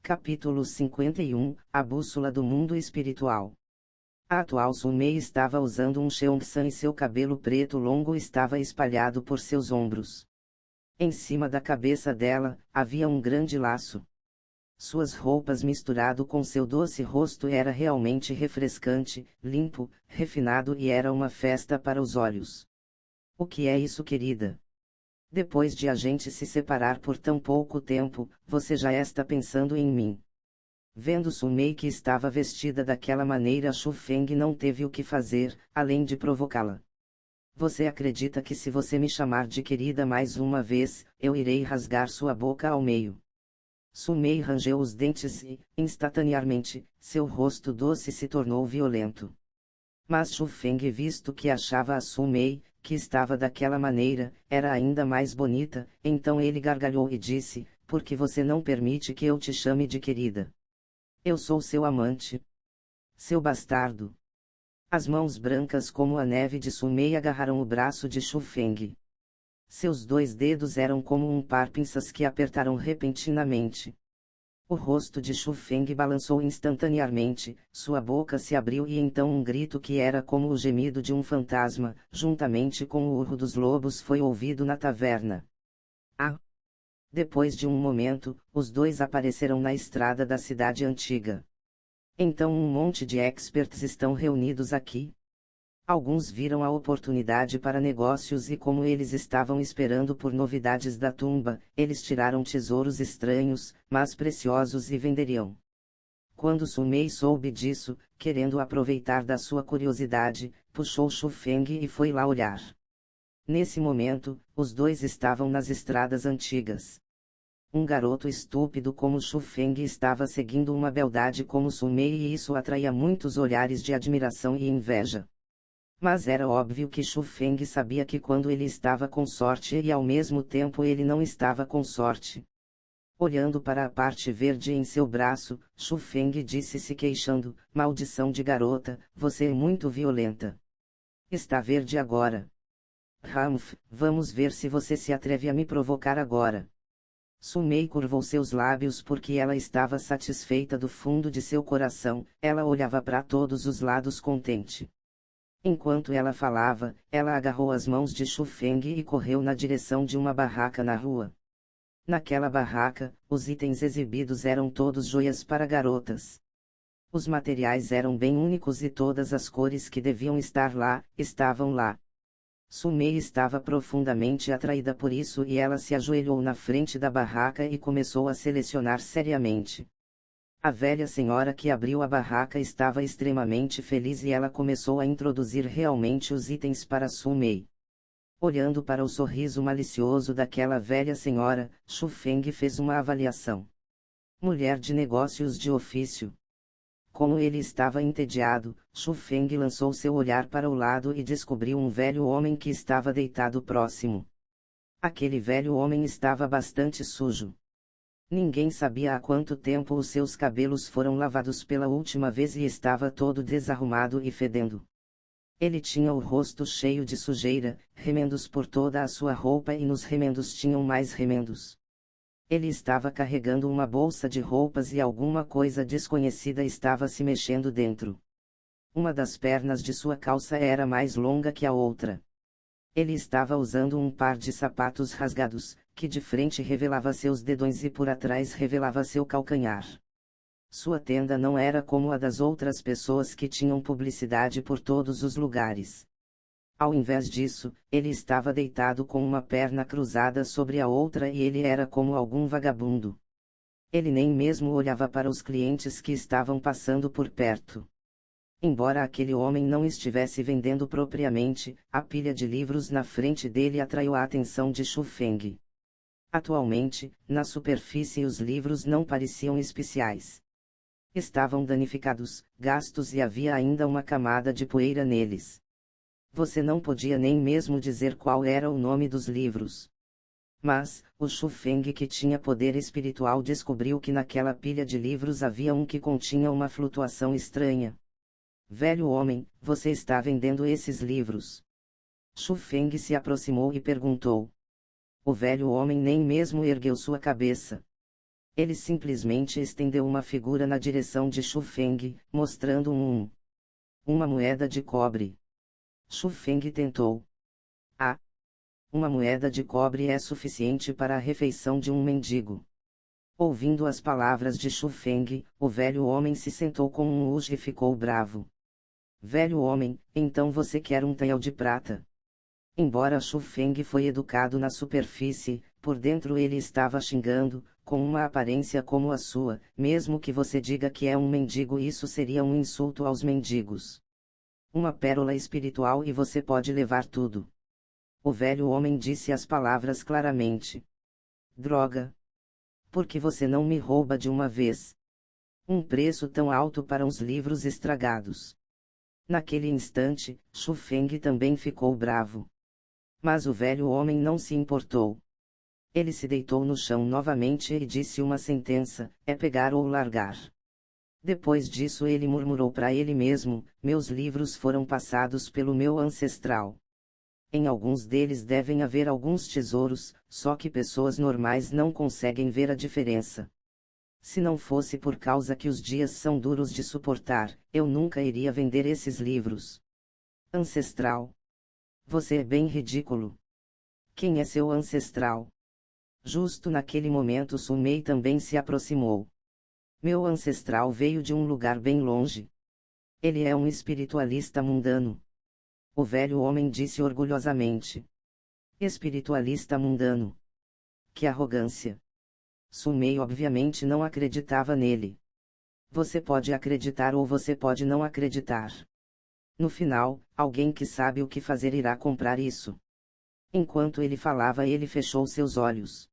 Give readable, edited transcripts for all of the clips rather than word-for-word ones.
Capítulo 51, A Bússola do Mundo Espiritual. A atual Sumei estava usando um Cheongsan e seu cabelo preto longo estava espalhado por seus ombros. Em cima da cabeça dela, havia um grande laço. Suas roupas misturado com seu doce rosto era realmente refrescante, limpo, refinado e era uma festa para os olhos. O que é isso, querida? Depois de a gente se separar por tão pouco tempo, você já está pensando em mim. Vendo Sumei que estava vestida daquela maneira, Shu Feng não teve o que fazer, além de provocá-la. Você acredita que se você me chamar de querida mais uma vez, eu irei rasgar sua boca ao meio? Sumei rangeu os dentes e, instantaneamente, seu rosto doce se tornou violento. Mas Shu Feng, visto que achava a Sumei, que estava daquela maneira, era ainda mais bonita, então ele gargalhou e disse: por que você não permite que eu te chame de querida? Eu sou seu amante. Seu bastardo. As mãos brancas como a neve de Sumei agarraram o braço de Shu Feng. Seus dois dedos eram como um par pinças que apertaram repentinamente. O rosto de Shu Feng balançou instantaneamente, sua boca se abriu e então um grito que era como o gemido de um fantasma, juntamente com o urro dos lobos foi ouvido na taverna. Ah! Depois de um momento, os dois apareceram na estrada da cidade antiga. Então um monte de experts estão reunidos aqui. Alguns viram a oportunidade para negócios e como eles estavam esperando por novidades da tumba, eles tiraram tesouros estranhos, mas preciosos e venderiam. Quando Sumei soube disso, querendo aproveitar da sua curiosidade, puxou Shu Feng e foi lá olhar. Nesse momento, os dois estavam nas estradas antigas. Um garoto estúpido como Shu Feng estava seguindo uma beldade como Sumei e isso atraía muitos olhares de admiração e inveja. Mas era óbvio que Shu Feng sabia que quando ele estava com sorte e ao mesmo tempo ele não estava com sorte. Olhando para a parte verde em seu braço, Shu Feng disse se queixando: maldição de garota, você é muito violenta. Está verde agora. Ramf, vamos ver se você se atreve a me provocar agora. Sumei curvou seus lábios porque ela estava satisfeita do fundo de seu coração, ela olhava para todos os lados contente. Enquanto ela falava, ela agarrou as mãos de Shu Feng e correu na direção de uma barraca na rua. Naquela barraca, os itens exibidos eram todos joias para garotas. Os materiais eram bem únicos e todas as cores que deviam estar lá, estavam lá. Sumei estava profundamente atraída por isso e ela se ajoelhou na frente da barraca e começou a selecionar seriamente. A velha senhora que abriu a barraca estava extremamente feliz e ela começou a introduzir realmente os itens para Sumei. Olhando para o sorriso malicioso daquela velha senhora, Shu Feng fez uma avaliação. Mulher de negócios de ofício. Como ele estava entediado, Shu Feng lançou seu olhar para o lado e descobriu um velho homem que estava deitado próximo. Aquele velho homem estava bastante sujo. Ninguém sabia há quanto tempo os seus cabelos foram lavados pela última vez e estava todo desarrumado e fedendo. Ele tinha o rosto cheio de sujeira, remendos por toda a sua roupa e nos remendos tinham mais remendos. Ele estava carregando uma bolsa de roupas e alguma coisa desconhecida estava se mexendo dentro. Uma das pernas de sua calça era mais longa que a outra. Ele estava usando um par de sapatos rasgados, que de frente revelava seus dedões e por atrás revelava seu calcanhar. Sua tenda não era como a das outras pessoas que tinham publicidade por todos os lugares. Ao invés disso, ele estava deitado com uma perna cruzada sobre a outra e ele era como algum vagabundo. Ele nem mesmo olhava para os clientes que estavam passando por perto. Embora aquele homem não estivesse vendendo propriamente, a pilha de livros na frente dele atraiu a atenção de Shu Feng. Atualmente, na superfície os livros não pareciam especiais. Estavam danificados, gastos e havia ainda uma camada de poeira neles. Você não podia nem mesmo dizer qual era o nome dos livros. Mas, o Shu Feng que tinha poder espiritual descobriu que naquela pilha de livros havia um que continha uma flutuação estranha. Velho homem, você está vendendo esses livros? Shu Feng se aproximou e perguntou. O velho homem nem mesmo ergueu sua cabeça. Ele simplesmente estendeu uma figura na direção de Xu Feng, mostrando uma moeda de cobre. Xu Feng tentou. Ah! Uma moeda de cobre é suficiente para a refeição de um mendigo. Ouvindo as palavras de Xu Feng, o velho homem se sentou com um uge e ficou bravo. Velho homem, então você quer um tael de prata? Embora Xu Feng foi educado na superfície, por dentro ele estava xingando, com uma aparência como a sua. Mesmo que você diga que é um mendigo, isso seria um insulto aos mendigos. Uma pérola espiritual e você pode levar tudo. O velho homem disse as palavras claramente. Droga! Por que você não me rouba de uma vez? Um preço tão alto para uns livros estragados. Naquele instante, Xu Feng também ficou bravo. Mas o velho homem não se importou. Ele se deitou no chão novamente e disse uma sentença: é pegar ou largar. Depois disso ele murmurou para ele mesmo: meus livros foram passados pelo meu ancestral. Em alguns deles devem haver alguns tesouros, só que pessoas normais não conseguem ver a diferença. Se não fosse por causa que os dias são duros de suportar, eu nunca iria vender esses livros. Ancestral. Você é bem ridículo. Quem é seu ancestral? Justo naquele momento Su Mei também se aproximou. Meu ancestral veio de um lugar bem longe. Ele é um espiritualista mundano. O velho homem disse orgulhosamente. Espiritualista mundano. Que arrogância! Su Mei obviamente não acreditava nele. Você pode acreditar ou você pode não acreditar. No final, alguém que sabe o que fazer irá comprar isso. Enquanto ele falava, ele fechou seus olhos.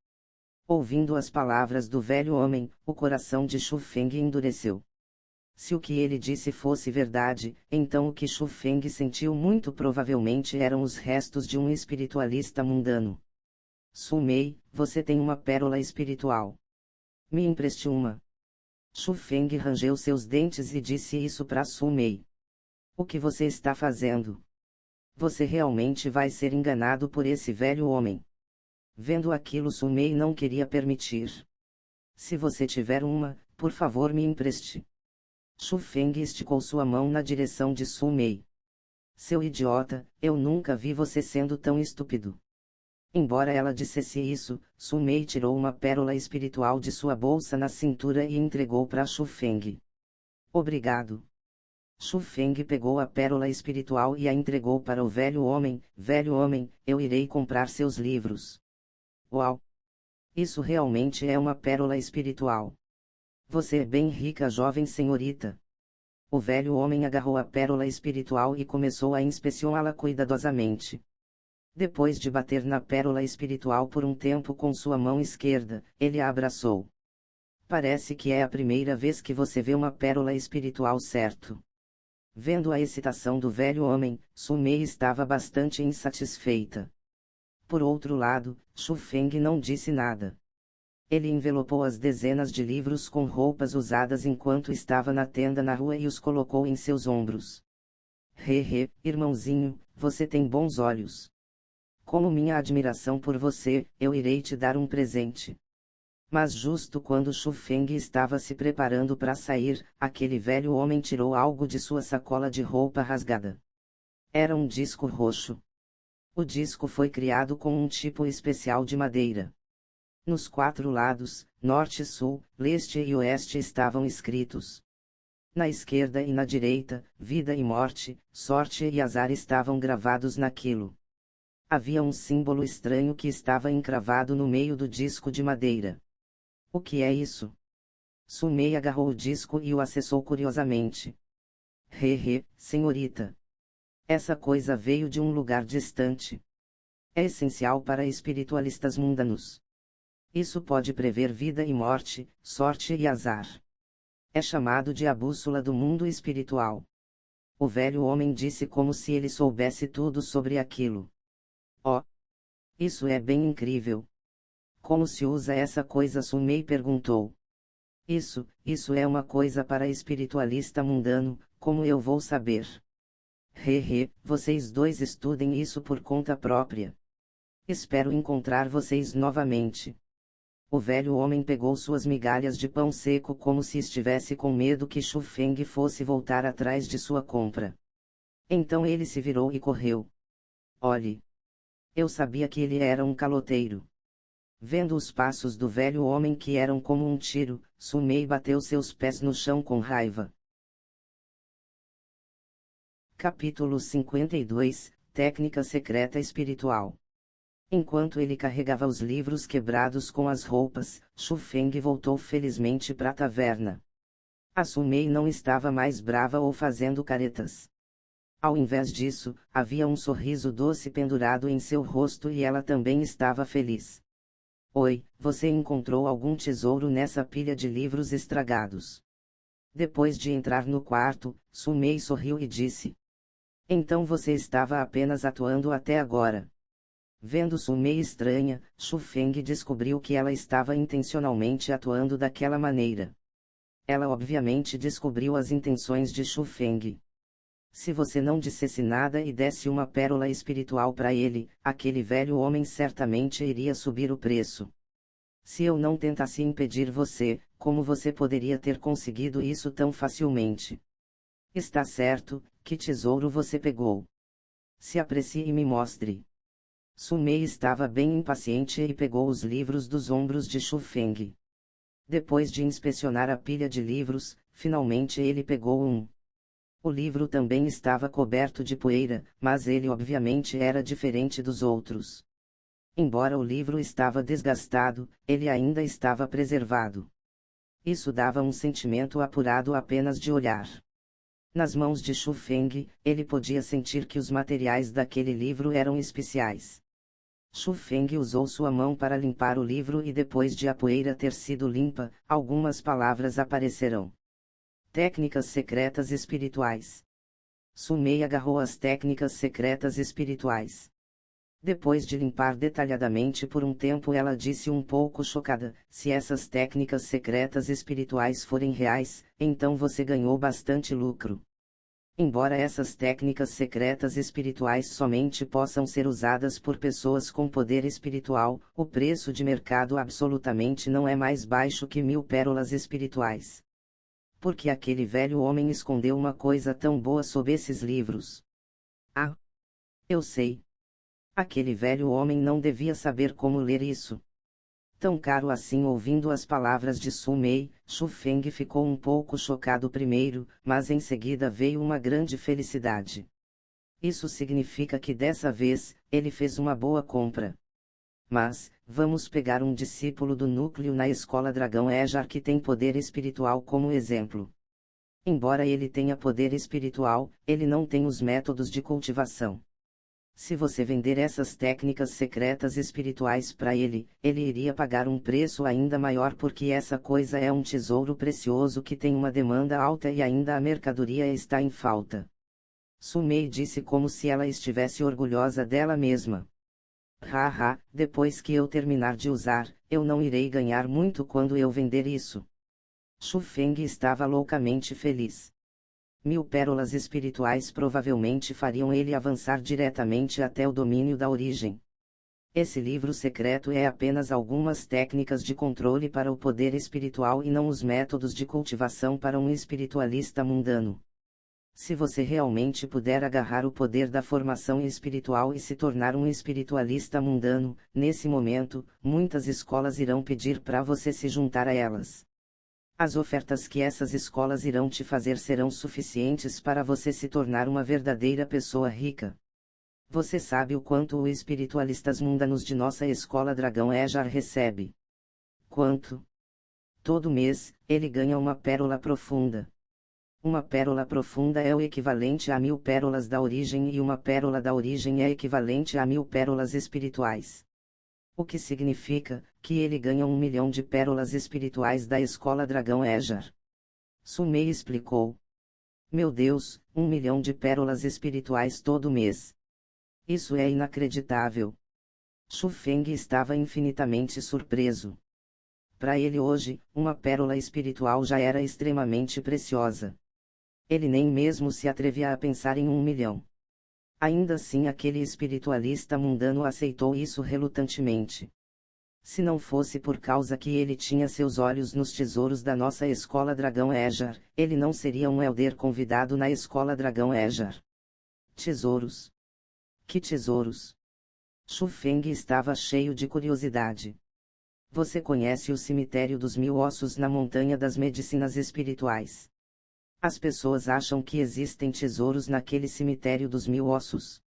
Ouvindo as palavras do velho homem, o coração de Xu Feng endureceu. Se o que ele disse fosse verdade, então o que Xu Feng sentiu muito provavelmente eram os restos de um espiritualista mundano. Su Mei, você tem uma pérola espiritual. Me empreste uma. Xu Feng rangeu seus dentes e disse isso para Su Mei. O que você está fazendo? Você realmente vai ser enganado por esse velho homem. Vendo aquilo, Su Mei não queria permitir. Se você tiver uma, por favor me empreste. Xu Feng esticou sua mão na direção de Su Mei. Seu idiota, eu nunca vi você sendo tão estúpido. Embora ela dissesse isso, Su Mei tirou uma pérola espiritual de sua bolsa na cintura e entregou para Xu Feng. Obrigado. Xu Feng pegou a pérola espiritual e a entregou para o velho homem. Velho homem, eu irei comprar seus livros. Uau! Isso realmente é uma pérola espiritual. Você é bem rica, jovem senhorita. O velho homem agarrou a pérola espiritual e começou a inspecioná-la cuidadosamente. Depois de bater na pérola espiritual por um tempo com sua mão esquerda, ele a abraçou. Parece que é a primeira vez que você vê uma pérola espiritual, certo? Vendo a excitação do velho homem, Su Mei estava bastante insatisfeita. Por outro lado, Xu Feng não disse nada. Ele envelopou as dezenas de livros com roupas usadas enquanto estava na tenda na rua e os colocou em seus ombros. Irmãozinho, você tem bons olhos. Como minha admiração por você, eu irei te dar um presente. Mas justo quando Xu Feng estava se preparando para sair, aquele velho homem tirou algo de sua sacola de roupa rasgada. Era um disco roxo. O disco foi criado com um tipo especial de madeira. Nos 4 lados, norte, sul, leste e oeste estavam escritos. Na esquerda e na direita, vida e morte, sorte e azar estavam gravados naquilo. Havia um símbolo estranho que estava encravado no meio do disco de madeira. O que é isso? Su Mei agarrou o disco e o acessou curiosamente. Senhorita. Essa coisa veio de um lugar distante. É essencial para espiritualistas mundanos. Isso pode prever vida e morte, sorte e azar. É chamado de a bússola do mundo espiritual. O velho homem disse como se ele soubesse tudo sobre aquilo. Oh! Isso é bem incrível. Como se usa essa coisa? Su Mei perguntou. Isso é uma coisa para espiritualista mundano, como eu vou saber? Vocês dois estudem isso por conta própria. Espero encontrar vocês novamente. O velho homem pegou suas migalhas de pão seco como se estivesse com medo que Xu Feng fosse voltar atrás de sua compra. Então ele se virou e correu. Olhe! Eu sabia que ele era um caloteiro. Vendo os passos do velho homem que eram como um tiro, Su Mei bateu seus pés no chão com raiva. Capítulo 52, Técnica Secreta Espiritual. Enquanto ele carregava os livros quebrados com as roupas, Xu Feng voltou felizmente para a taverna. A Su Mei não estava mais brava ou fazendo caretas. Ao invés disso, havia um sorriso doce pendurado em seu rosto e ela também estava feliz. Oi, você encontrou algum tesouro nessa pilha de livros estragados? Depois de entrar no quarto, Su Mei sorriu e disse. Então você estava apenas atuando até agora. Vendo Su Mei estranha, Xu Feng descobriu que ela estava intencionalmente atuando daquela maneira. Ela obviamente descobriu as intenções de Xu Feng. Se você não dissesse nada e desse uma pérola espiritual para ele, aquele velho homem certamente iria subir o preço. Se eu não tentasse impedir você, como você poderia ter conseguido isso tão facilmente? Está certo, que tesouro você pegou? Se aprecie e me mostre. Su Mei estava bem impaciente e pegou os livros dos ombros de Xu Feng. Depois de inspecionar a pilha de livros, finalmente ele pegou um. O livro também estava coberto de poeira, mas ele obviamente era diferente dos outros. Embora o livro estava desgastado, ele ainda estava preservado. Isso dava um sentimento apurado apenas de olhar. Nas mãos de Xu Feng, ele podia sentir que os materiais daquele livro eram especiais. Xu Feng usou sua mão para limpar o livro e depois de a poeira ter sido limpa, algumas palavras aparecerão. Técnicas secretas espirituais. Su Mei agarrou as técnicas secretas espirituais. Depois de limpar detalhadamente por um tempo, ela disse um pouco chocada: se essas técnicas secretas espirituais forem reais, então você ganhou bastante lucro. Embora essas técnicas secretas espirituais somente possam ser usadas por pessoas com poder espiritual, o preço de mercado absolutamente não é mais baixo que 1000 pérolas espirituais. Por que aquele velho homem escondeu uma coisa tão boa sob esses livros? Ah! Eu sei. Aquele velho homem não devia saber como ler isso. Tão caro assim. Ouvindo as palavras de Su Mei, Xu Feng ficou um pouco chocado primeiro, mas em seguida veio uma grande felicidade. Isso significa que dessa vez, ele fez uma boa compra. Mas, vamos pegar um discípulo do núcleo na escola Dragão Ejar que tem poder espiritual como exemplo. Embora ele tenha poder espiritual, ele não tem os métodos de cultivação. Se você vender essas técnicas secretas espirituais para ele, ele iria pagar um preço ainda maior porque essa coisa é um tesouro precioso que tem uma demanda alta e ainda a mercadoria está em falta. Su Mei disse como se ela estivesse orgulhosa dela mesma. Haha, depois que eu terminar de usar, eu não irei ganhar muito quando eu vender isso. Xu Feng estava loucamente feliz. 1000 pérolas espirituais provavelmente fariam ele avançar diretamente até o domínio da origem. Esse livro secreto é apenas algumas técnicas de controle para o poder espiritual e não os métodos de cultivação para um espiritualista mundano. Se você realmente puder agarrar o poder da formação espiritual e se tornar um espiritualista mundano, nesse momento, muitas escolas irão pedir para você se juntar a elas. As ofertas que essas escolas irão te fazer serão suficientes para você se tornar uma verdadeira pessoa rica. Você sabe o quanto os espiritualistas mundanos de nossa escola Dragão Ejar recebe? Quanto? Todo mês, ele ganha uma pérola profunda. Uma pérola profunda é o equivalente a 1000 pérolas da origem e uma pérola da origem é equivalente a 1000 pérolas espirituais. O que significa que ele ganha 1 milhão de pérolas espirituais da escola Dragão Ejar. Su Mei explicou. Meu Deus, 1 milhão de pérolas espirituais todo mês. Isso é inacreditável. Xu Feng estava infinitamente surpreso. Para ele hoje, uma pérola espiritual já era extremamente preciosa. Ele nem mesmo se atrevia a pensar em 1 milhão. Ainda assim aquele espiritualista mundano aceitou isso relutantemente. Se não fosse por causa que ele tinha seus olhos nos tesouros da nossa escola Dragão Ejar, ele não seria um elder convidado na escola Dragão Ejar. Tesouros? Que tesouros? Shu Feng estava cheio de curiosidade. Você conhece o cemitério dos 1000 ossos na Montanha das Medicinas Espirituais? As pessoas acham que existem tesouros naquele cemitério dos 1000 ossos.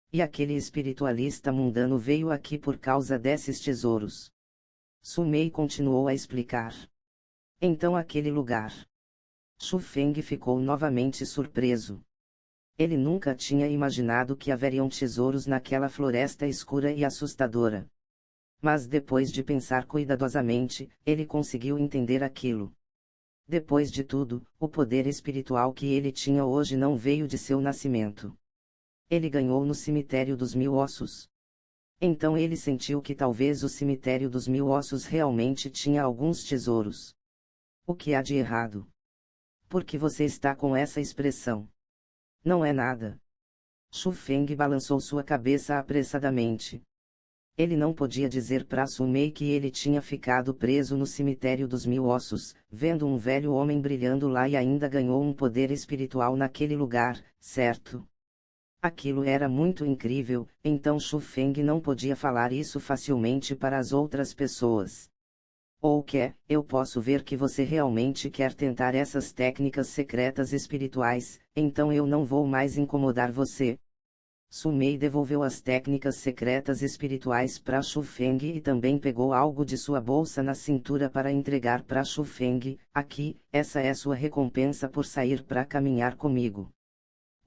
E aquele espiritualista mundano veio aqui por causa desses tesouros. Su Mei continuou a explicar. Então aquele lugar. Shu Feng ficou novamente surpreso. Ele nunca tinha imaginado que haveriam tesouros naquela floresta escura e assustadora. Mas depois de pensar cuidadosamente, ele conseguiu entender aquilo. Depois de tudo, o poder espiritual que ele tinha hoje não veio de seu nascimento. Ele ganhou no cemitério dos 1000 ossos. Então ele sentiu que talvez o cemitério dos 1000 ossos realmente tinha alguns tesouros. O que há de errado? Por que você está com essa expressão? Não é nada. Shu Feng balançou sua cabeça apressadamente. Ele não podia dizer para Su Mei que ele tinha ficado preso no cemitério dos 1000 ossos, vendo um velho homem brilhando lá e ainda ganhou um poder espiritual naquele lugar, certo? Aquilo era muito incrível, então Shu Feng não podia falar isso facilmente para as outras pessoas. Ou eu posso ver que você realmente quer tentar essas técnicas secretas espirituais, então eu não vou mais incomodar você. Su Mei devolveu as técnicas secretas espirituais para Shu Feng e também pegou algo de sua bolsa na cintura para entregar para Shu Feng. Aqui, essa é sua recompensa por sair para caminhar comigo.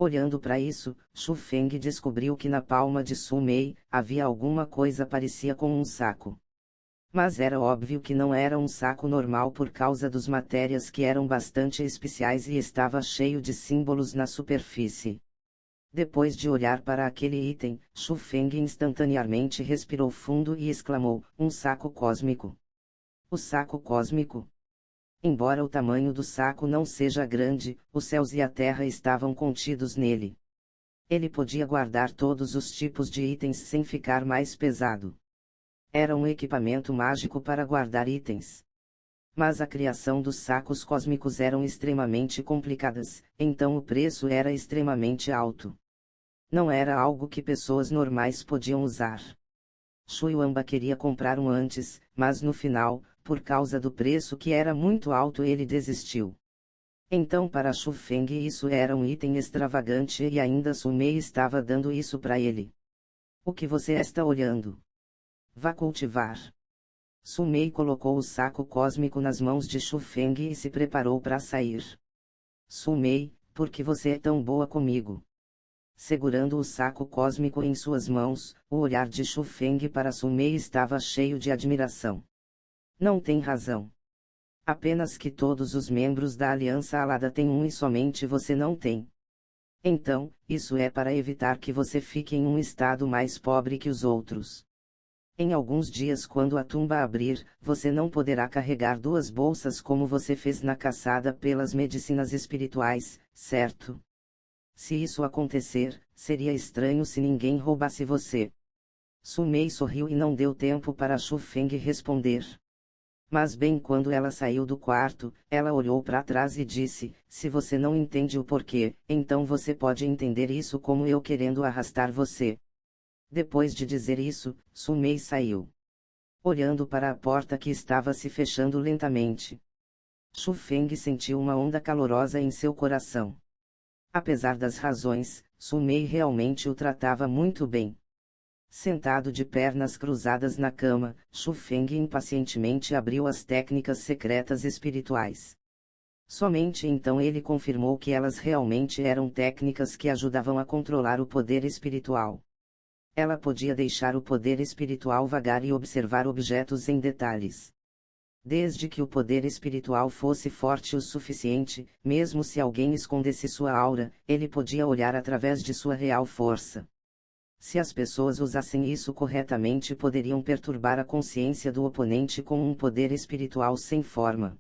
Olhando para isso, Shu Feng descobriu que na palma de Su Mei, havia alguma coisa parecia com um saco. Mas era óbvio que não era um saco normal por causa das matérias que eram bastante especiais e estava cheio de símbolos na superfície. Depois de olhar para aquele item, Shu Feng instantaneamente respirou fundo e exclamou, um saco cósmico. O saco cósmico? Embora o tamanho do saco não seja grande, os céus e a terra estavam contidos nele. Ele podia guardar todos os tipos de itens sem ficar mais pesado. Era um equipamento mágico para guardar itens. Mas a criação dos sacos cósmicos eram extremamente complicadas, então o preço era extremamente alto. Não era algo que pessoas normais podiam usar. Shu Yuanba queria comprar um antes, mas no final, por causa do preço que era muito alto, ele desistiu. Então para Shu Feng isso era um item extravagante e ainda Su Mei estava dando isso para ele. O que você está olhando? Vá cultivar. Su Mei colocou o saco cósmico nas mãos de Shu Feng e se preparou para sair. Su Mei, por que você é tão boa comigo? Segurando o saco cósmico em suas mãos, o olhar de Shu Feng para Su Mei estava cheio de admiração. Não tem razão. Apenas que todos os membros da Aliança Alada têm um e somente você não tem. Então, isso é para evitar que você fique em um estado mais pobre que os outros. Em alguns dias, quando a tumba abrir, você não poderá carregar 2 bolsas como você fez na caçada pelas medicinas espirituais, certo? Se isso acontecer, seria estranho se ninguém roubasse você. Su Mei sorriu e não deu tempo para Shu Feng responder. Mas bem quando ela saiu do quarto, ela olhou para trás e disse, se você não entende o porquê, então você pode entender isso como eu querendo arrastar você. Depois de dizer isso, Su Mei saiu. Olhando para a porta que estava se fechando lentamente. Shu Feng sentiu uma onda calorosa em seu coração. Apesar das razões, Su Mei realmente o tratava muito bem. Sentado de pernas cruzadas na cama, Shu Feng impacientemente abriu as técnicas secretas espirituais. Somente então ele confirmou que elas realmente eram técnicas que ajudavam a controlar o poder espiritual. Ela podia deixar o poder espiritual vagar e observar objetos em detalhes. Desde que o poder espiritual fosse forte o suficiente, mesmo se alguém escondesse sua aura, ele podia olhar através de sua real força. Se as pessoas usassem isso corretamente, poderiam perturbar a consciência do oponente com um poder espiritual sem forma.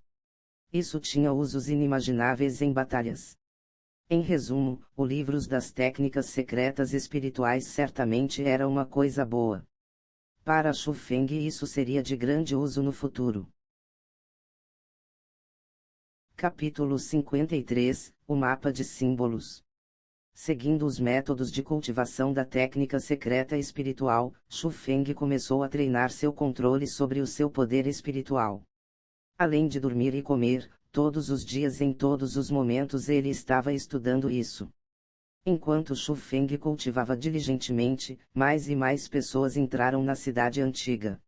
Isso tinha usos inimagináveis em batalhas. Em resumo, o livro das técnicas secretas espirituais certamente era uma coisa boa. Para Shu Feng isso seria de grande uso no futuro. Capítulo 53 – O mapa de símbolos. Seguindo os métodos de cultivação da técnica secreta espiritual, Shu Feng começou a treinar seu controle sobre o seu poder espiritual. Além de dormir e comer, todos os dias em todos os momentos ele estava estudando isso. Enquanto Shu Feng cultivava diligentemente, mais e mais pessoas entraram na cidade antiga.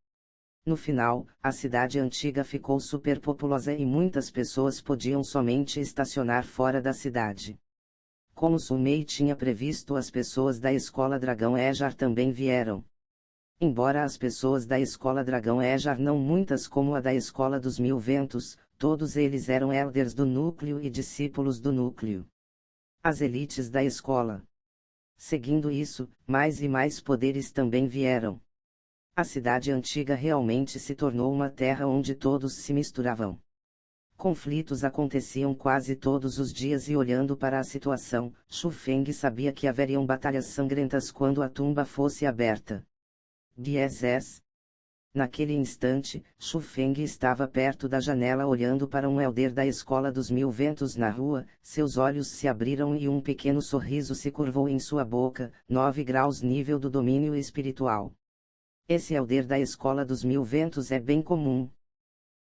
No final, a cidade antiga ficou superpopulosa e muitas pessoas podiam somente estacionar fora da cidade. Como Su Mei tinha previsto, as pessoas da Escola Dragão Ejar também vieram. Embora as pessoas da Escola Dragão Ejar não muitas como a da Escola dos Mil Ventos, todos eles eram elders do núcleo e discípulos do núcleo. As elites da escola. Seguindo isso, mais e mais poderes também vieram. A cidade antiga realmente se tornou uma terra onde todos se misturavam. Conflitos aconteciam quase todos os dias e olhando para a situação, Shu Feng sabia que haveriam batalhas sangrentas quando a tumba fosse aberta. DSS. Naquele instante, Shu Feng estava perto da janela olhando para um elder da Escola dos Mil Ventos na rua, seus olhos se abriram e um pequeno sorriso se curvou em sua boca, 9 graus nível do domínio espiritual. Esse elder da Escola dos Mil Ventos é bem comum.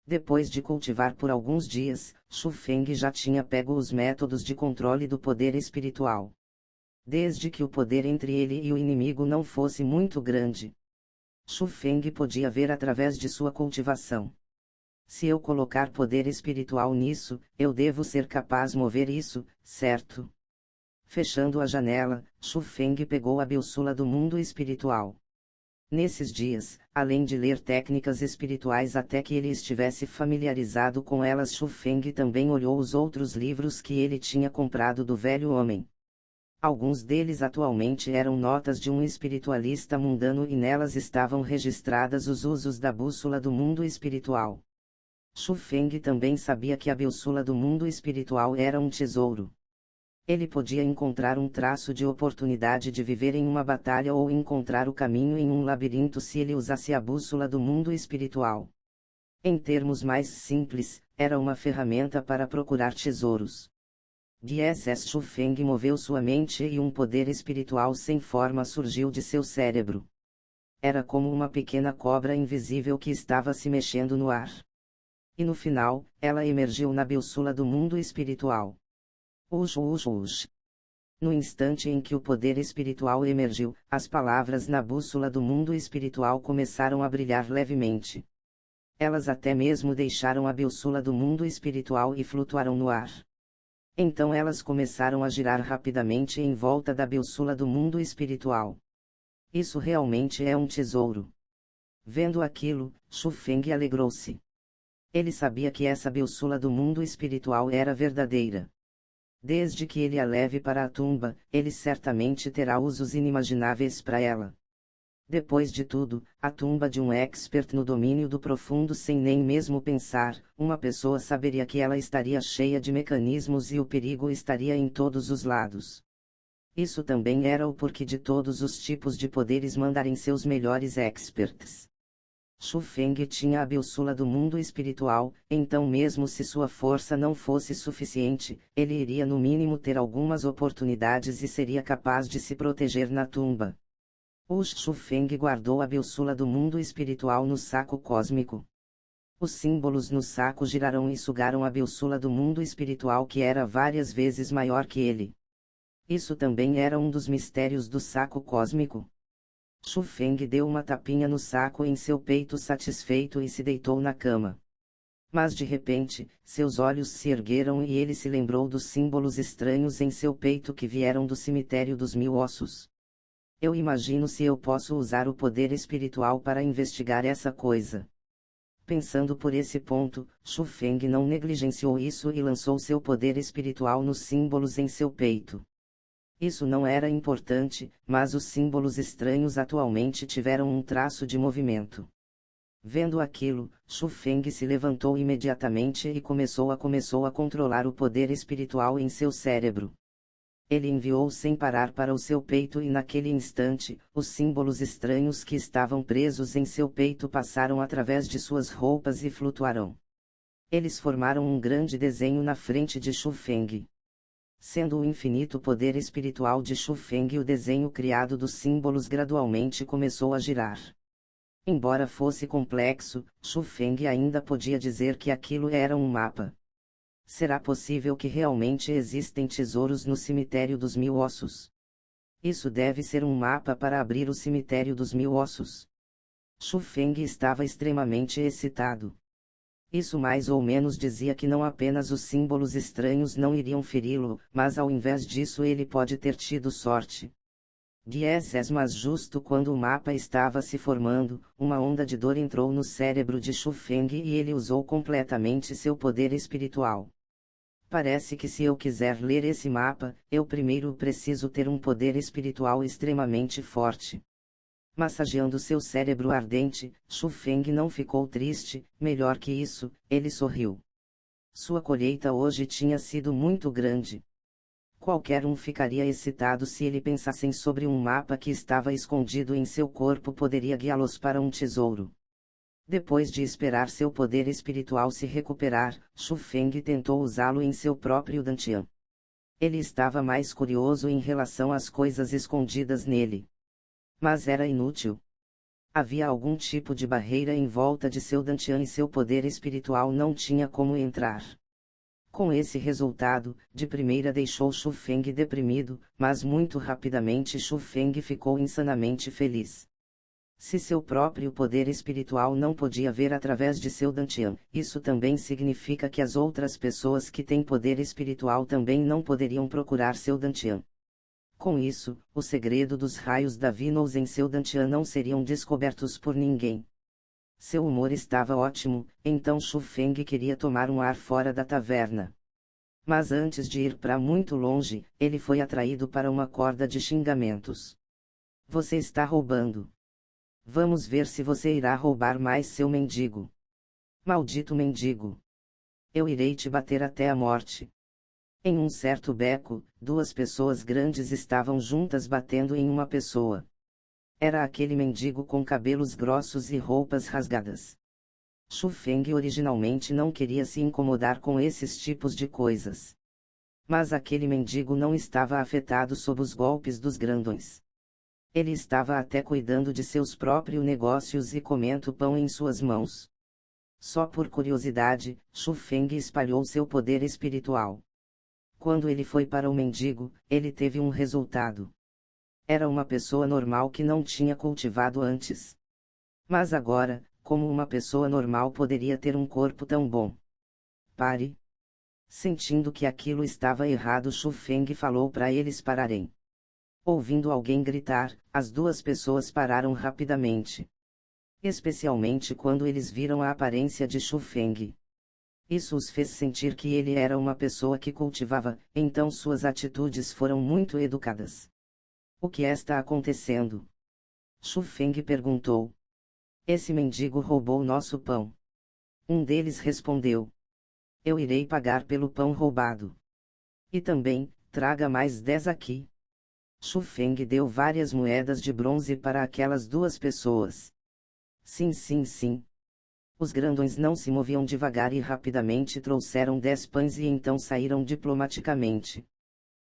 Depois de cultivar por alguns dias, Shu Feng já tinha pego os métodos de controle do poder espiritual. Desde que o poder entre ele e o inimigo não fosse muito grande, Shu Feng podia ver através de sua cultivação. Se eu colocar poder espiritual nisso, eu devo ser capaz de mover isso, certo? Fechando a janela, Shu Feng pegou a bússola do mundo espiritual. Nesses dias, além de ler técnicas espirituais até que ele estivesse familiarizado com elas, Shu Feng também olhou os outros livros que ele tinha comprado do velho homem. Alguns deles atualmente eram notas de um espiritualista mundano e nelas estavam registradas os usos da bússola do mundo espiritual. Shu Feng também sabia que a bússola do mundo espiritual era um tesouro. Ele podia encontrar um traço de oportunidade de viver em uma batalha ou encontrar o caminho em um labirinto se ele usasse a bússola do mundo espiritual. Em termos mais simples, era uma ferramenta para procurar tesouros. DSS Shu Feng moveu sua mente e um poder espiritual sem forma surgiu de seu cérebro. Era como uma pequena cobra invisível que estava se mexendo no ar. E no final, ela emergiu na bússola do mundo espiritual. Ush, ush, ush. No instante em que o poder espiritual emergiu, as palavras na bússola do mundo espiritual começaram a brilhar levemente. Elas até mesmo deixaram a bússola do mundo espiritual e flutuaram no ar. Então elas começaram a girar rapidamente em volta da bússola do mundo espiritual. Isso realmente é um tesouro. Vendo aquilo, Shu Feng alegrou-se. Ele sabia que essa bússola do mundo espiritual era verdadeira. Desde que ele a leve para a tumba, ele certamente terá usos inimagináveis para ela. Depois de tudo, a tumba de um expert no domínio do profundo sem nem mesmo pensar, uma pessoa saberia que ela estaria cheia de mecanismos e o perigo estaria em todos os lados. Isso também era o porquê de todos os tipos de poderes mandarem seus melhores experts. Shu Feng tinha a bússola do mundo espiritual, então mesmo se sua força não fosse suficiente, ele iria no mínimo ter algumas oportunidades e seria capaz de se proteger na tumba. Shu Feng guardou a bússola do mundo espiritual no saco cósmico. Os símbolos no saco giraram e sugaram a bússola do mundo espiritual que era várias vezes maior que ele. Isso também era um dos mistérios do saco cósmico. Shu Feng deu uma tapinha no saco em seu peito satisfeito e se deitou na cama. Mas de repente, seus olhos se ergueram e ele se lembrou dos símbolos estranhos em seu peito que vieram do cemitério dos 1000 ossos. Eu imagino se eu posso usar o poder espiritual para investigar essa coisa. Pensando por esse ponto, Shu Feng não negligenciou isso e lançou seu poder espiritual nos símbolos em seu peito. Isso não era importante, mas os símbolos estranhos atualmente tiveram um traço de movimento. Vendo aquilo, Shu Feng se levantou imediatamente e começou a controlar o poder espiritual em seu cérebro. Ele enviou sem parar para o seu peito e naquele instante, os símbolos estranhos que estavam presos em seu peito passaram através de suas roupas e flutuaram. Eles formaram um grande desenho na frente de Shu Feng. Sendo o infinito poder espiritual de Shu Feng o desenho criado dos símbolos gradualmente começou a girar. Embora fosse complexo, Shu Feng ainda podia dizer que aquilo era um mapa. Será possível que realmente existem tesouros no cemitério dos 1000 ossos? Isso deve ser um mapa para abrir o cemitério dos 1000 ossos. Shu Feng estava extremamente excitado. Isso mais ou menos dizia que não apenas os símbolos estranhos não iriam feri-lo, mas ao invés disso ele pode ter tido sorte. Mas justo quando o mapa estava se formando, uma onda de dor entrou no cérebro de Shu Feng e ele usou completamente seu poder espiritual. Parece que se eu quiser ler esse mapa, eu primeiro preciso ter um poder espiritual extremamente forte. Massageando seu cérebro ardente, Shu Feng não ficou triste, melhor que isso, ele sorriu. Sua colheita hoje tinha sido muito grande. Qualquer um ficaria excitado se ele pensasse sobre um mapa que estava escondido em seu corpo poderia guiá-los para um tesouro. Depois de esperar seu poder espiritual se recuperar, Shu Feng tentou usá-lo em seu próprio Dantian. Ele estava mais curioso em relação às coisas escondidas nele. Mas era inútil. Havia algum tipo de barreira em volta de seu Dantian e seu poder espiritual não tinha como entrar. Com esse resultado, de primeira deixou Shu Feng deprimido, mas muito rapidamente Shu Feng ficou insanamente feliz. Se seu próprio poder espiritual não podia ver através de seu Dantian, isso também significa que as outras pessoas que têm poder espiritual também não poderiam procurar seu Dantian. Com isso, o segredo dos raios da Venus em seu Dantian não seriam descobertos por ninguém. Seu humor estava ótimo, então Shu Feng queria tomar um ar fora da taverna. Mas antes de ir para muito longe, ele foi atraído para uma corda de xingamentos. Você está roubando. Vamos ver se você irá roubar mais, seu mendigo. Maldito mendigo. Eu irei te bater até a morte. Em um certo beco, duas pessoas grandes estavam juntas batendo em uma pessoa. Era aquele mendigo com cabelos grossos e roupas rasgadas. Shu Feng originalmente não queria se incomodar com esses tipos de coisas. Mas aquele mendigo não estava afetado sob os golpes dos grandões. Ele estava até cuidando de seus próprios negócios e comendo pão em suas mãos. Só por curiosidade, Shu Feng espalhou seu poder espiritual. Quando ele foi para o mendigo, ele teve um resultado. Era uma pessoa normal que não tinha cultivado antes. Mas agora, como uma pessoa normal poderia ter um corpo tão bom? Pare. Sentindo que aquilo estava errado, Shu Feng falou para eles pararem. Ouvindo alguém gritar, as duas pessoas pararam rapidamente. Especialmente quando eles viram a aparência de Shu Feng. Isso os fez sentir que ele era uma pessoa que cultivava, então suas atitudes foram muito educadas. O que está acontecendo? Shu Feng perguntou. Esse mendigo roubou nosso pão. Um deles respondeu. Eu irei pagar pelo pão roubado. E também, traga mais 10 aqui. Shu Feng deu várias moedas de bronze para aquelas duas pessoas. Sim, sim, sim. Os grandões não se moviam devagar e rapidamente trouxeram 10 pães e então saíram diplomaticamente.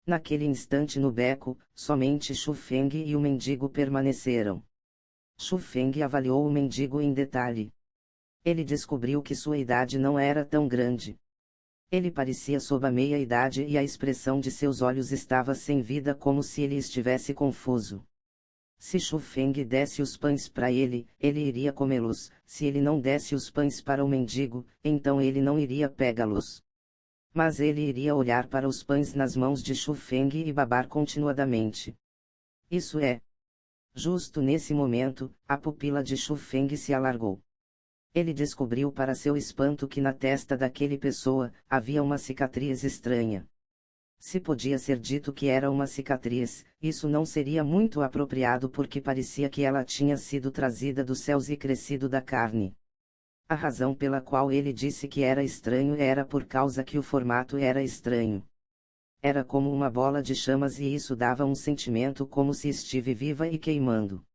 Naquele instante no beco, somente Shu Feng e o mendigo permaneceram. Shu Feng avaliou o mendigo em detalhe. Ele descobriu que sua idade não era tão grande. Ele parecia sob a meia-idade e a expressão de seus olhos estava sem vida como se ele estivesse confuso. Se Shu Feng desse os pães para ele, ele iria comê-los, se ele não desse os pães para o mendigo, então ele não iria pegá-los. Mas ele iria olhar para os pães nas mãos de Shu Feng e babar continuadamente. Isso é. Justo nesse momento, a pupila de Shu Feng se alargou. Ele descobriu para seu espanto que na testa daquele pessoa, havia uma cicatriz estranha. Se podia ser dito que era uma cicatriz, isso não seria muito apropriado porque parecia que ela tinha sido trazida dos céus e crescido da carne. A razão pela qual ele disse que era estranho era por causa que o formato era estranho. Era como uma bola de chamas e isso dava um sentimento como se estivesse viva e queimando.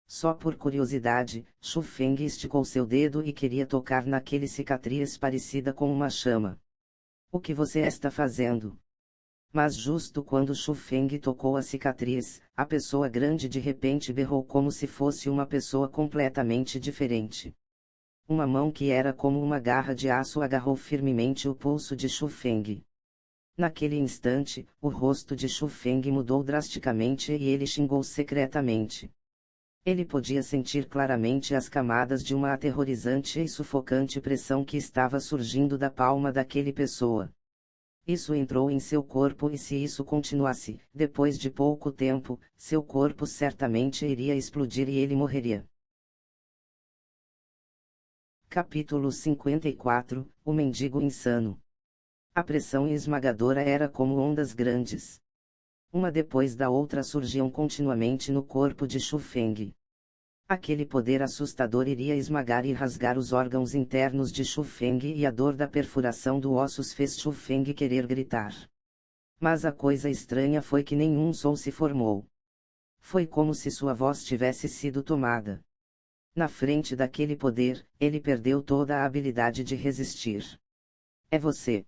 Só por curiosidade, Shu Feng esticou seu dedo e queria tocar naquele cicatriz parecida com uma chama. O que você está fazendo? Mas justo quando Shu Feng tocou a cicatriz, a pessoa grande de repente berrou como se fosse uma pessoa completamente diferente. Uma mão que era como uma garra de aço agarrou firmemente o pulso de Shu Feng. Naquele instante, o rosto de Shu Feng mudou drasticamente e ele xingou secretamente. Ele podia sentir claramente as camadas de uma aterrorizante e sufocante pressão que estava surgindo da palma daquele pessoa. Isso entrou em seu corpo e se isso continuasse, depois de pouco tempo, seu corpo certamente iria explodir e ele morreria. Capítulo 54 – O Mendigo Insano. A pressão esmagadora era como ondas grandes. Uma depois da outra surgiam continuamente no corpo de Shu Feng. Aquele poder assustador iria esmagar e rasgar os órgãos internos de Shu Feng e a dor da perfuração do ossos fez Shu Feng querer gritar. Mas a coisa estranha foi que nenhum som se formou. Foi como se sua voz tivesse sido tomada. Na frente daquele poder, ele perdeu toda a habilidade de resistir. É você.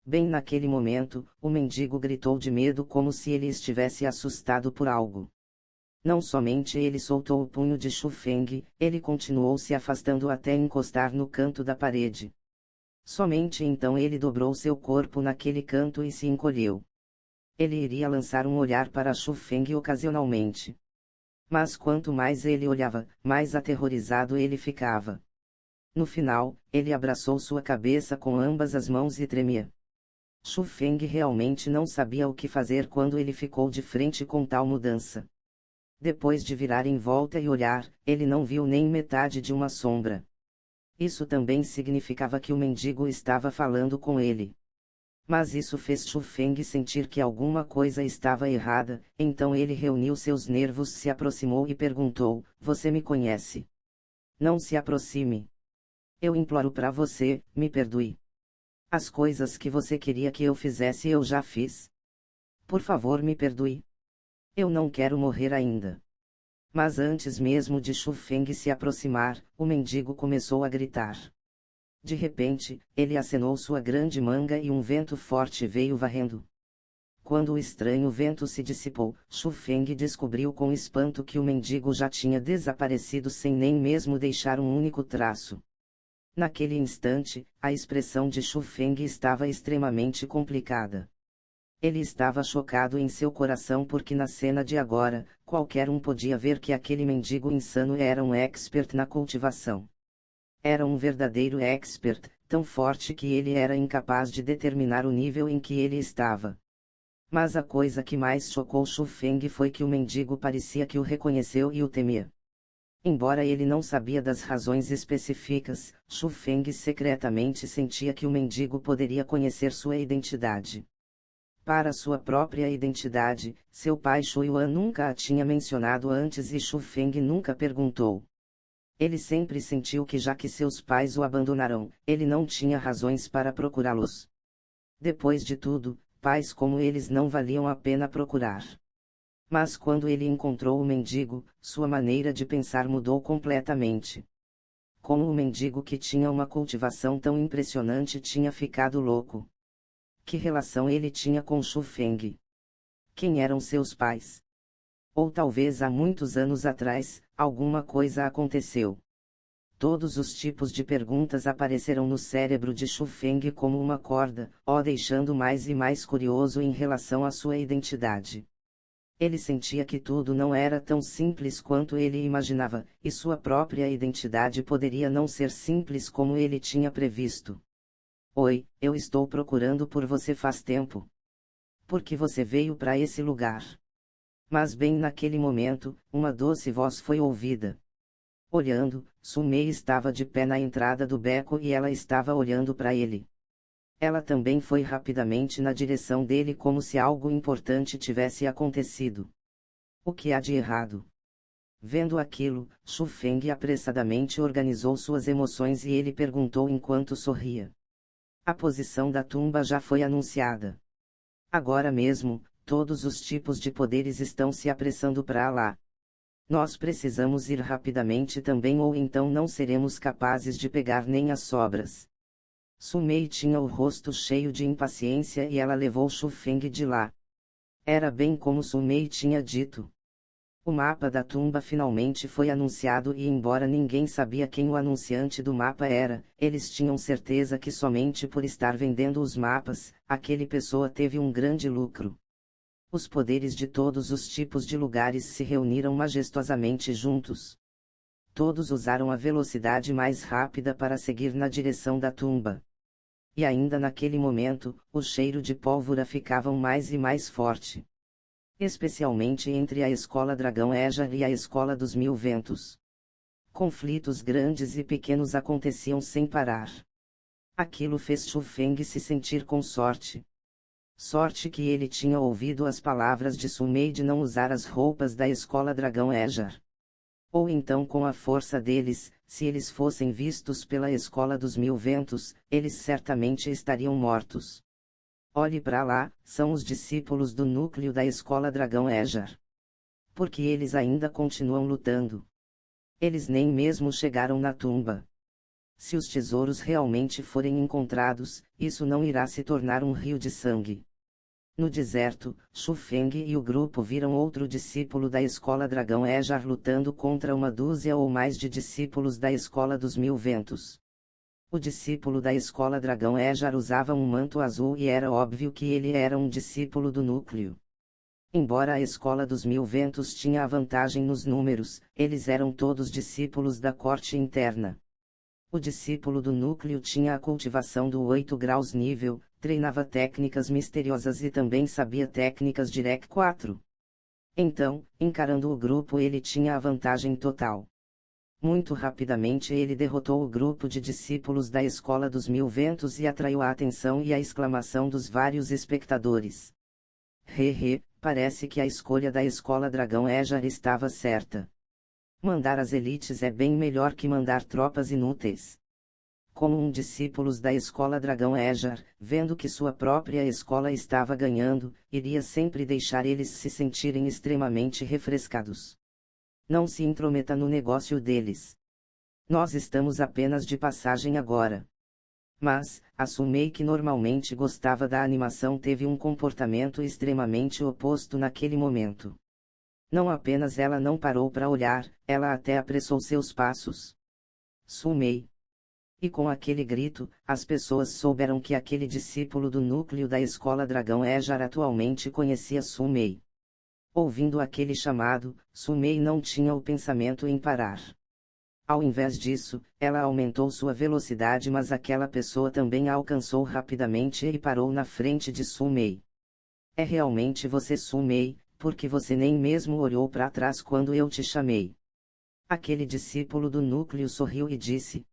Bem naquele momento, o mendigo gritou de medo como se ele estivesse assustado por algo. Não somente ele soltou o punho de Shu Feng, ele continuou se afastando até encostar no canto da parede. Somente então ele dobrou seu corpo naquele canto e se encolheu. Ele iria lançar um olhar para Shu Feng ocasionalmente. Mas quanto mais ele olhava, mais aterrorizado ele ficava. No final, ele abraçou sua cabeça com ambas as mãos e tremia. Shu Feng realmente não sabia o que fazer quando ele ficou de frente com tal mudança. Depois de virar em volta e olhar, ele não viu nem metade de uma sombra. Isso também significava que o mendigo estava falando com ele. Mas isso fez Shu Feng sentir que alguma coisa estava errada, então ele reuniu seus nervos, se aproximou e perguntou: Você me conhece? Não se aproxime. Eu imploro para você, me perdoe. As coisas que você queria que eu fizesse eu já fiz. Por favor, me perdoe. Eu não quero morrer ainda. Mas antes mesmo de Shu Feng se aproximar, o mendigo começou a gritar. De repente, ele acenou sua grande manga e um vento forte veio varrendo. Quando o estranho vento se dissipou, Shu Feng descobriu com espanto que o mendigo já tinha desaparecido sem nem mesmo deixar um único traço. Naquele instante, a expressão de Shu Feng estava extremamente complicada. Ele estava chocado em seu coração porque na cena de agora, qualquer um podia ver que aquele mendigo insano era um expert na cultivação. Era um verdadeiro expert, tão forte que ele era incapaz de determinar o nível em que ele estava. Mas a coisa que mais chocou Shu Feng foi que o mendigo parecia que o reconheceu e o temia. Embora ele não sabia das razões específicas, Shu Feng secretamente sentia que o mendigo poderia conhecer sua identidade. Para sua própria identidade, seu pai Shu Yuan nunca a tinha mencionado antes e Shu Feng nunca perguntou. Ele sempre sentiu que já que seus pais o abandonaram, ele não tinha razões para procurá-los. Depois de tudo, pais como eles não valiam a pena procurar. Mas quando ele encontrou o mendigo, sua maneira de pensar mudou completamente. Como o mendigo que tinha uma cultivação tão impressionante tinha ficado louco. Que relação ele tinha com Shu Feng? Quem eram seus pais? Ou talvez há muitos anos atrás, alguma coisa aconteceu. Todos os tipos de perguntas apareceram no cérebro de Shu Feng como uma corda, o deixando mais e mais curioso em relação à sua identidade. Ele sentia que tudo não era tão simples quanto ele imaginava, e sua própria identidade poderia não ser simples como ele tinha previsto. Oi, eu estou procurando por você faz tempo. Por que você veio para esse lugar? Mas bem naquele momento, uma doce voz foi ouvida. Olhando, Sumei estava de pé na entrada do beco e ela estava olhando para ele. Ela também foi rapidamente na direção dele como se algo importante tivesse acontecido. O que há de errado? Vendo aquilo, Shu Feng apressadamente organizou suas emoções e ele perguntou enquanto sorria. A posição da tumba já foi anunciada. Agora mesmo, todos os tipos de poderes estão se apressando para lá. Nós precisamos ir rapidamente também ou então não seremos capazes de pegar nem as sobras. Su Mei tinha o rosto cheio de impaciência e ela levou Xu Feng de lá. Era bem como Su Mei tinha dito. O mapa da tumba finalmente foi anunciado e embora ninguém sabia quem o anunciante do mapa era, eles tinham certeza que somente por estar vendendo os mapas, aquele pessoa teve um grande lucro. Os poderes de todos os tipos de lugares se reuniram majestosamente juntos. Todos usaram a velocidade mais rápida para seguir na direção da tumba. E ainda naquele momento, o cheiro de pólvora ficava mais e mais forte. Especialmente entre a Escola Dragão Ejar e a Escola dos Mil Ventos. Conflitos grandes e pequenos aconteciam sem parar. Aquilo fez Xu Feng se sentir com sorte. Sorte que ele tinha ouvido as palavras de Su Mei de não usar as roupas da Escola Dragão Ejar. Ou então com a força deles, se eles fossem vistos pela Escola dos Mil Ventos, eles certamente estariam mortos. Olhe para lá, são os discípulos do núcleo da Escola Dragão Ejar. Porque eles ainda continuam lutando. Eles nem mesmo chegaram na tumba. Se os tesouros realmente forem encontrados, isso não irá se tornar um rio de sangue. No deserto, Xu Feng e o grupo viram outro discípulo da Escola Dragão Ejar lutando contra uma dúzia ou mais de discípulos da Escola dos Mil Ventos. O discípulo da Escola Dragão Ejar usava um manto azul e era óbvio que ele era um discípulo do núcleo. Embora a Escola dos Mil Ventos tinha a vantagem nos números, eles eram todos discípulos da corte interna. O discípulo do núcleo tinha a cultivação do 8 graus nível, treinava técnicas misteriosas e também sabia técnicas Direct 4. Então, encarando o grupo ele tinha a vantagem total. Muito rapidamente ele derrotou o grupo de discípulos da Escola dos Mil Ventos e atraiu a atenção e a exclamação dos vários espectadores. Parece que a escolha da Escola Dragão Ejar estava certa. Mandar as elites é bem melhor que mandar tropas inúteis. Como um discípulos da Escola Dragão Ejar, vendo que sua própria escola estava ganhando, iria sempre deixar eles se sentirem extremamente refrescados. Não se intrometa no negócio deles. Nós estamos apenas de passagem agora. Mas, a Su Mei que normalmente gostava da animação teve um comportamento extremamente oposto naquele momento. Não apenas ela não parou para olhar, ela até apressou seus passos. Su Mei. E com aquele grito, as pessoas souberam que aquele discípulo do núcleo da Escola Dragão Ejar atualmente conhecia Su Mei. Ouvindo aquele chamado, Su Mei não tinha o pensamento em parar. Ao invés disso, ela aumentou sua velocidade mas aquela pessoa também a alcançou rapidamente e parou na frente de Su Mei. É realmente você Su Mei, porque você nem mesmo olhou para trás quando eu te chamei. Aquele discípulo do núcleo sorriu e disse.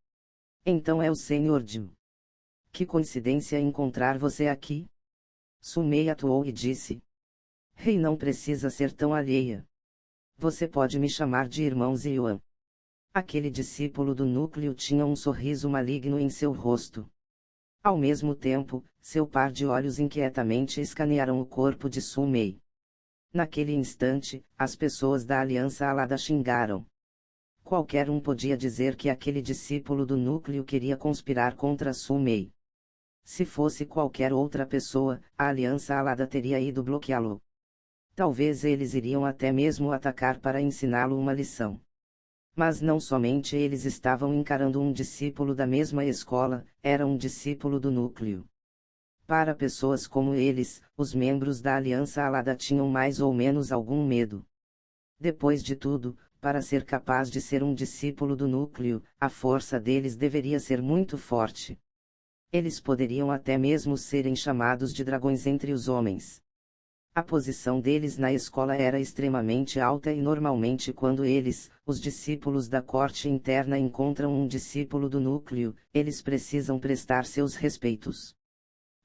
Então é o Sr. Jiu. Que coincidência encontrar você aqui? Su Mei atuou e disse. Rei não precisa ser tão alheia. Você pode me chamar de irmão Ziyuan. Aquele discípulo do núcleo tinha um sorriso maligno em seu rosto. Ao mesmo tempo, seu par de olhos inquietamente escanearam o corpo de Su Mei. Naquele instante, as pessoas da Aliança Alada xingaram. Qualquer um podia dizer que aquele discípulo do núcleo queria conspirar contra Su Mei. Se fosse qualquer outra pessoa, a Aliança Alada teria ido bloqueá-lo. Talvez eles iriam até mesmo atacar para ensiná-lo uma lição. Mas não somente eles estavam encarando um discípulo da mesma escola, era um discípulo do núcleo. Para pessoas como eles, os membros da Aliança Alada tinham mais ou menos algum medo. Depois de tudo, para ser capaz de ser um discípulo do núcleo, a força deles deveria ser muito forte. Eles poderiam até mesmo serem chamados de dragões entre os homens. A posição deles na escola era extremamente alta e normalmente quando eles, os discípulos da corte interna encontram um discípulo do núcleo, eles precisam prestar seus respeitos.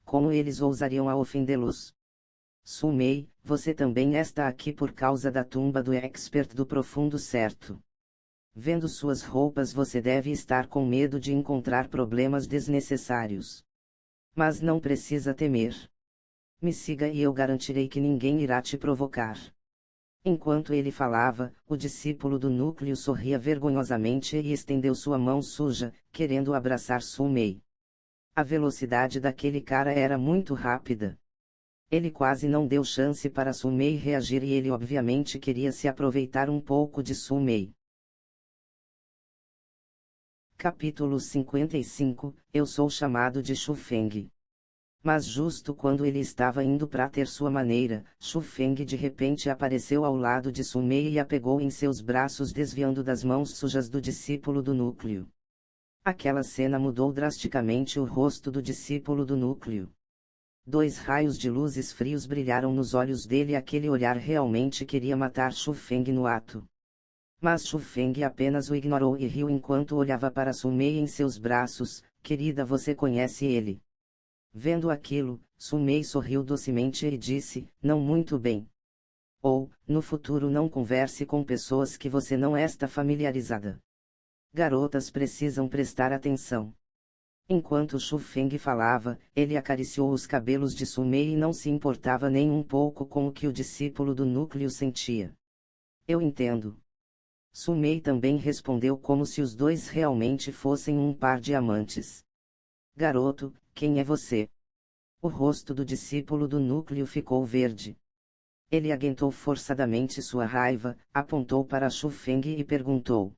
Como eles ousariam a ofendê-los? Su Mei, você também está aqui por causa da tumba do expert do profundo certo. Vendo suas roupas você deve estar com medo de encontrar problemas desnecessários. Mas não precisa temer. Me siga e eu garantirei que ninguém irá te provocar. Enquanto ele falava, o discípulo do núcleo sorria vergonhosamente e estendeu sua mão suja, querendo abraçar Su-mei. A velocidade daquele cara era muito rápida. Ele quase não deu chance para Su-mei reagir e ele obviamente queria se aproveitar um pouco de Su-mei. Capítulo 55 Eu sou chamado de Shu Feng. Mas justo quando ele estava indo para ter sua maneira, Shu Feng de repente apareceu ao lado de Su-mei e a pegou em seus braços desviando das mãos sujas do discípulo do núcleo. Aquela cena mudou drasticamente o rosto do discípulo do núcleo. 2 raios de luzes frios brilharam nos olhos dele e aquele olhar realmente queria matar Shu Feng no ato. Mas Shu Feng apenas o ignorou e riu enquanto olhava para Su-mei em seus braços. Querida, você conhece ele? Vendo aquilo, Su-mei sorriu docemente e disse, não muito bem. Ou, no futuro não converse com pessoas que você não está familiarizada. Garotas precisam prestar atenção. Enquanto Shu Feng falava, ele acariciou os cabelos de Su-mei e não se importava nem um pouco com o que o discípulo do núcleo sentia. Eu entendo. Su-mei também respondeu como se os dois realmente fossem um par de amantes. Garoto, quem é você? O rosto do discípulo do núcleo ficou verde. Ele aguentou forçadamente sua raiva, apontou para Shu Feng e perguntou.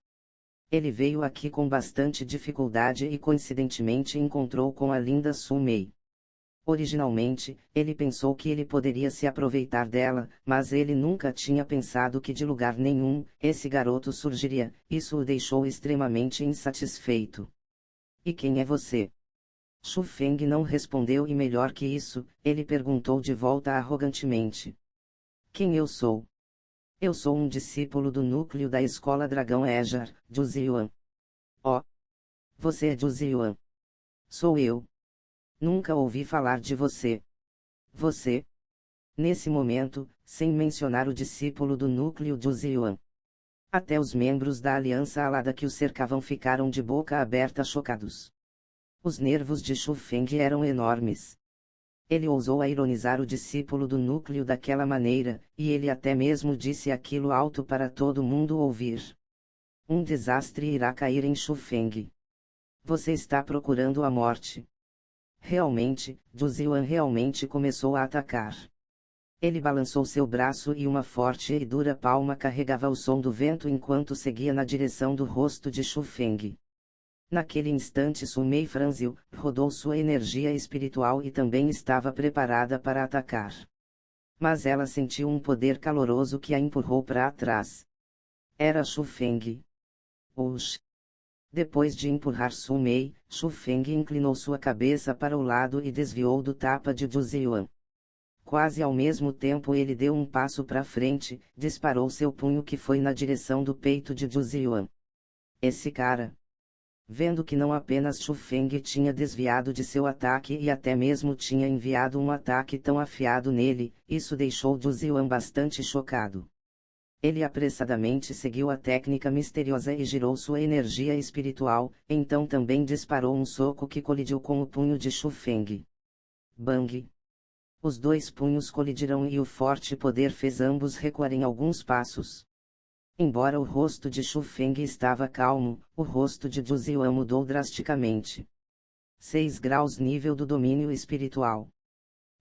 Ele veio aqui com bastante dificuldade e coincidentemente encontrou com a linda Su-mei. Originalmente, ele pensou que ele poderia se aproveitar dela, mas ele nunca tinha pensado que de lugar nenhum, esse garoto surgiria, isso o deixou extremamente insatisfeito. E quem é você? Shu Feng não respondeu e melhor que isso, ele perguntou de volta arrogantemente. Quem eu sou? Eu sou um discípulo do núcleo da escola Dragão Ejar, Zhuziuan. Oh! Você é Zhuziuan. Sou eu. Nunca ouvi falar de você. Você? Nesse momento, sem mencionar o discípulo do núcleo Zhuziuan. Até os membros da aliança alada que o cercavam ficaram de boca aberta chocados. Os nervos de Shu Feng eram enormes. Ele ousou a ironizar o discípulo do núcleo daquela maneira, e ele até mesmo disse aquilo alto para todo mundo ouvir. Um desastre irá cair em Shu Feng. Você está procurando a morte. Realmente, Zhuziuan realmente começou a atacar. Ele balançou seu braço e uma forte e dura palma carregava o som do vento enquanto seguia na direção do rosto de Shu Feng. Naquele instante Su-mei franziu, rodou sua energia espiritual e também estava preparada para atacar. Mas ela sentiu um poder caloroso que a empurrou para trás. Era Shu Feng. Oxi! Depois de empurrar Su-mei, Shu Feng inclinou sua cabeça para o lado e desviou do tapa de Zhuziuan. Quase ao mesmo tempo ele deu um passo para frente, disparou seu punho que foi na direção do peito de Zhuziuan. Esse cara! Vendo que não apenas Shu Feng tinha desviado de seu ataque e até mesmo tinha enviado um ataque tão afiado nele, isso deixou Zhuziuan bastante chocado. Ele apressadamente seguiu a técnica misteriosa e girou sua energia espiritual, então também disparou um soco que colidiu com o punho de Shu Feng. Bang! Os 2 punhos colidiram e o forte poder fez ambos recuarem alguns passos. Embora o rosto de Shu Feng estava calmo, o rosto de Zhuziuan mudou drasticamente. 6 graus nível do domínio espiritual.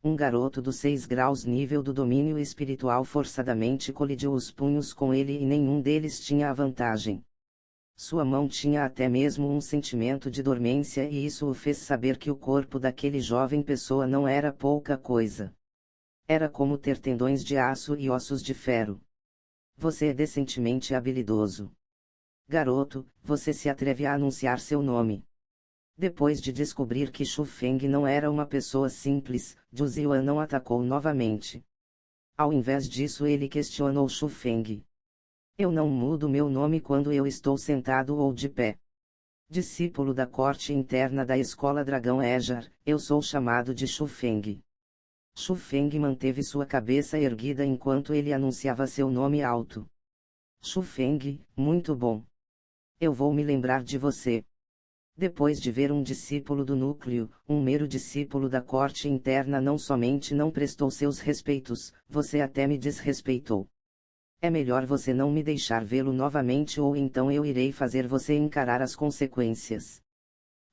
Um garoto dos 6 graus nível do domínio espiritual forçadamente colidiu os punhos com ele e nenhum deles tinha a vantagem. Sua mão tinha até mesmo um sentimento de dormência e isso o fez saber que o corpo daquele jovem pessoa não era pouca coisa. Era como ter tendões de aço e ossos de ferro. Você é decentemente habilidoso. Garoto, você se atreve a anunciar seu nome. Depois de descobrir que Shu Feng não era uma pessoa simples, Zhuziuan não atacou novamente. Ao invés disso ele questionou Shu Feng. Eu não mudo meu nome quando eu estou sentado ou de pé. Discípulo da corte interna da escola Dragão Ejar, eu sou chamado de Shu Feng. Shu Feng manteve sua cabeça erguida enquanto ele anunciava seu nome alto. Shu Feng, muito bom. Eu vou me lembrar de você. Depois de ver um discípulo do núcleo, um mero discípulo da corte interna não somente não prestou seus respeitos, você até me desrespeitou. É melhor você não me deixar vê-lo novamente ou então eu irei fazer você encarar as consequências.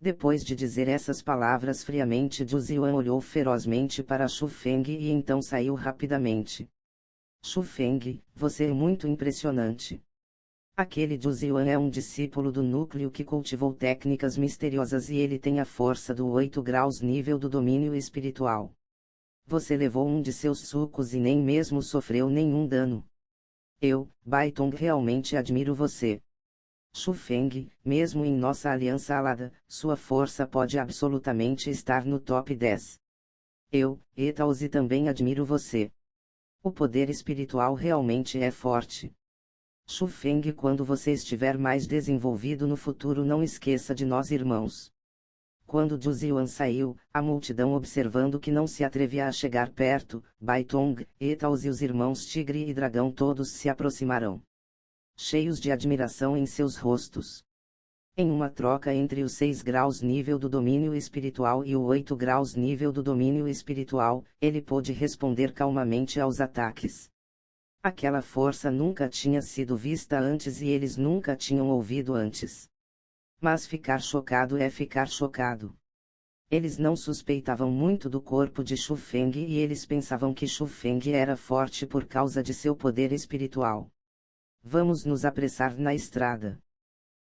Depois de dizer essas palavras friamente, Zhu Ziyuan olhou ferozmente para Xu Feng e então saiu rapidamente. Xu Feng, você é muito impressionante. Aquele Zhu Ziyuan é um discípulo do núcleo que cultivou técnicas misteriosas e ele tem a força do 8 graus nível do domínio espiritual. Você levou um de seus sucos e nem mesmo sofreu nenhum dano. Eu, Baitong, realmente admiro você. Xu Feng, mesmo em nossa aliança alada, sua força pode absolutamente estar no top 10. Eu, Etaozi, também admiro você. O poder espiritual realmente é forte. Xu Feng, quando você estiver mais desenvolvido no futuro, não esqueça de nós, irmãos. Quando Zhu Ziyuan saiu, a multidão observando que não se atrevia a chegar perto, Baitong, Etaozi e os irmãos Tigre e Dragão todos se aproximaram, cheios de admiração em seus rostos. Em uma troca entre os 6 graus nível do domínio espiritual e o 8 graus nível do domínio espiritual, ele pôde responder calmamente aos ataques. Aquela força nunca tinha sido vista antes e eles nunca tinham ouvido antes. Mas ficar chocado é ficar chocado. Eles não suspeitavam muito do corpo de Xu Feng e eles pensavam que Xu Feng era forte por causa de seu poder espiritual. Vamos nos apressar na estrada.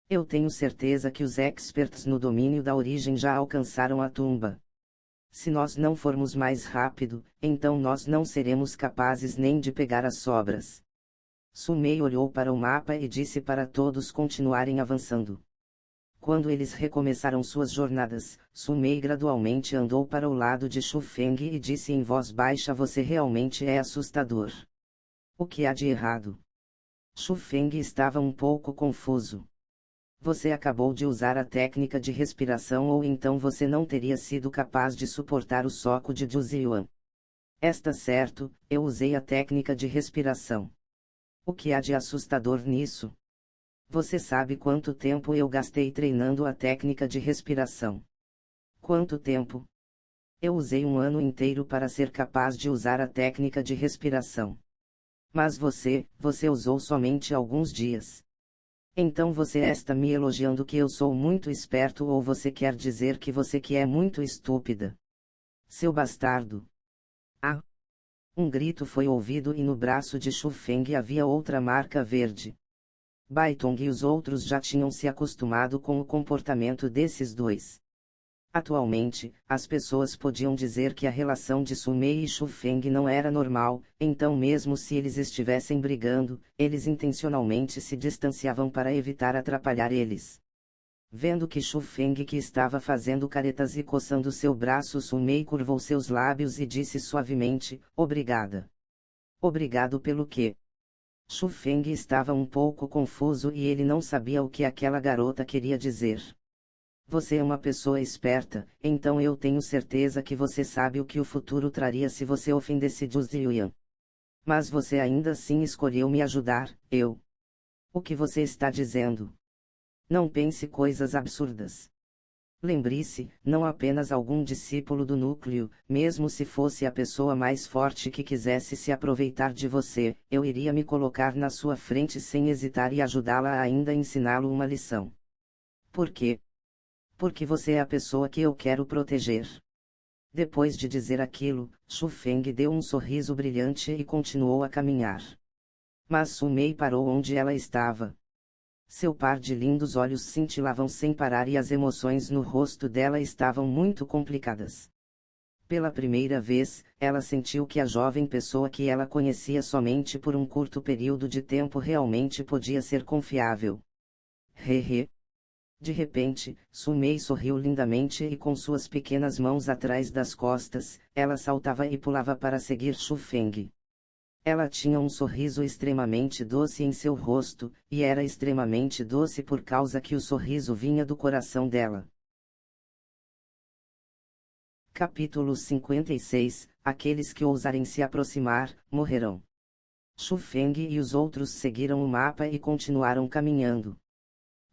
Eu tenho certeza que os experts no domínio da origem já alcançaram a tumba. Se nós não formos mais rápido, então nós não seremos capazes nem de pegar as sobras. Su Mei olhou para o mapa e disse para todos continuarem avançando. Quando eles recomeçaram suas jornadas, Su Mei gradualmente andou para o lado de Xu Feng e disse em voz baixa: você realmente é assustador. O que há de errado? Xu Feng estava um pouco confuso. Você acabou de usar a técnica de respiração ou então você não teria sido capaz de suportar o soco de Zhu Ziyuan. Está certo, eu usei a técnica de respiração. O que há de assustador nisso? Você sabe quanto tempo eu gastei treinando a técnica de respiração? Quanto tempo? Eu usei um ano inteiro para ser capaz de usar a técnica de respiração. Mas você usou somente alguns dias. Então você está me elogiando que eu sou muito esperto ou você quer dizer que você que é muito estúpida? Seu bastardo! Ah! Um grito foi ouvido e no braço de Xu Feng havia outra marca verde. Baitong e os outros já tinham se acostumado com o comportamento desses dois. Atualmente, as pessoas podiam dizer que a relação de Su Mei e Xu Feng não era normal, então mesmo se eles estivessem brigando, eles intencionalmente se distanciavam para evitar atrapalhar eles. Vendo que Xu Feng que estava fazendo caretas e coçando seu braço, Su Mei curvou seus lábios e disse suavemente: obrigada. Obrigado pelo quê? Xu Feng estava um pouco confuso e ele não sabia o que aquela garota queria dizer. Você é uma pessoa esperta, então eu tenho certeza que você sabe o que o futuro traria se você ofendesse Zhu Ziyuan. Mas você ainda assim escolheu me ajudar, eu. O que você está dizendo? Não pense coisas absurdas. Lembre-se, não apenas algum discípulo do núcleo, mesmo se fosse a pessoa mais forte que quisesse se aproveitar de você, eu iria me colocar na sua frente sem hesitar e ajudá-la a ainda ensiná-lo uma lição. Por quê? Porque você é a pessoa que eu quero proteger. Depois de dizer aquilo, Xu Feng deu um sorriso brilhante e continuou a caminhar. Mas Su Mei parou onde ela estava. Seu par de lindos olhos cintilavam sem parar e as emoções no rosto dela estavam muito complicadas. Pela primeira vez, ela sentiu que a jovem pessoa que ela conhecia somente por um curto período de tempo realmente podia ser confiável. Hehe. De repente, Su Mei sorriu lindamente e com suas pequenas mãos atrás das costas, ela saltava e pulava para seguir Xu Feng. Ela tinha um sorriso extremamente doce em seu rosto, e era extremamente doce por causa que o sorriso vinha do coração dela. Capítulo 56 Aqueles que ousarem se aproximar, morrerão. Xu Feng e os outros seguiram o mapa e continuaram caminhando.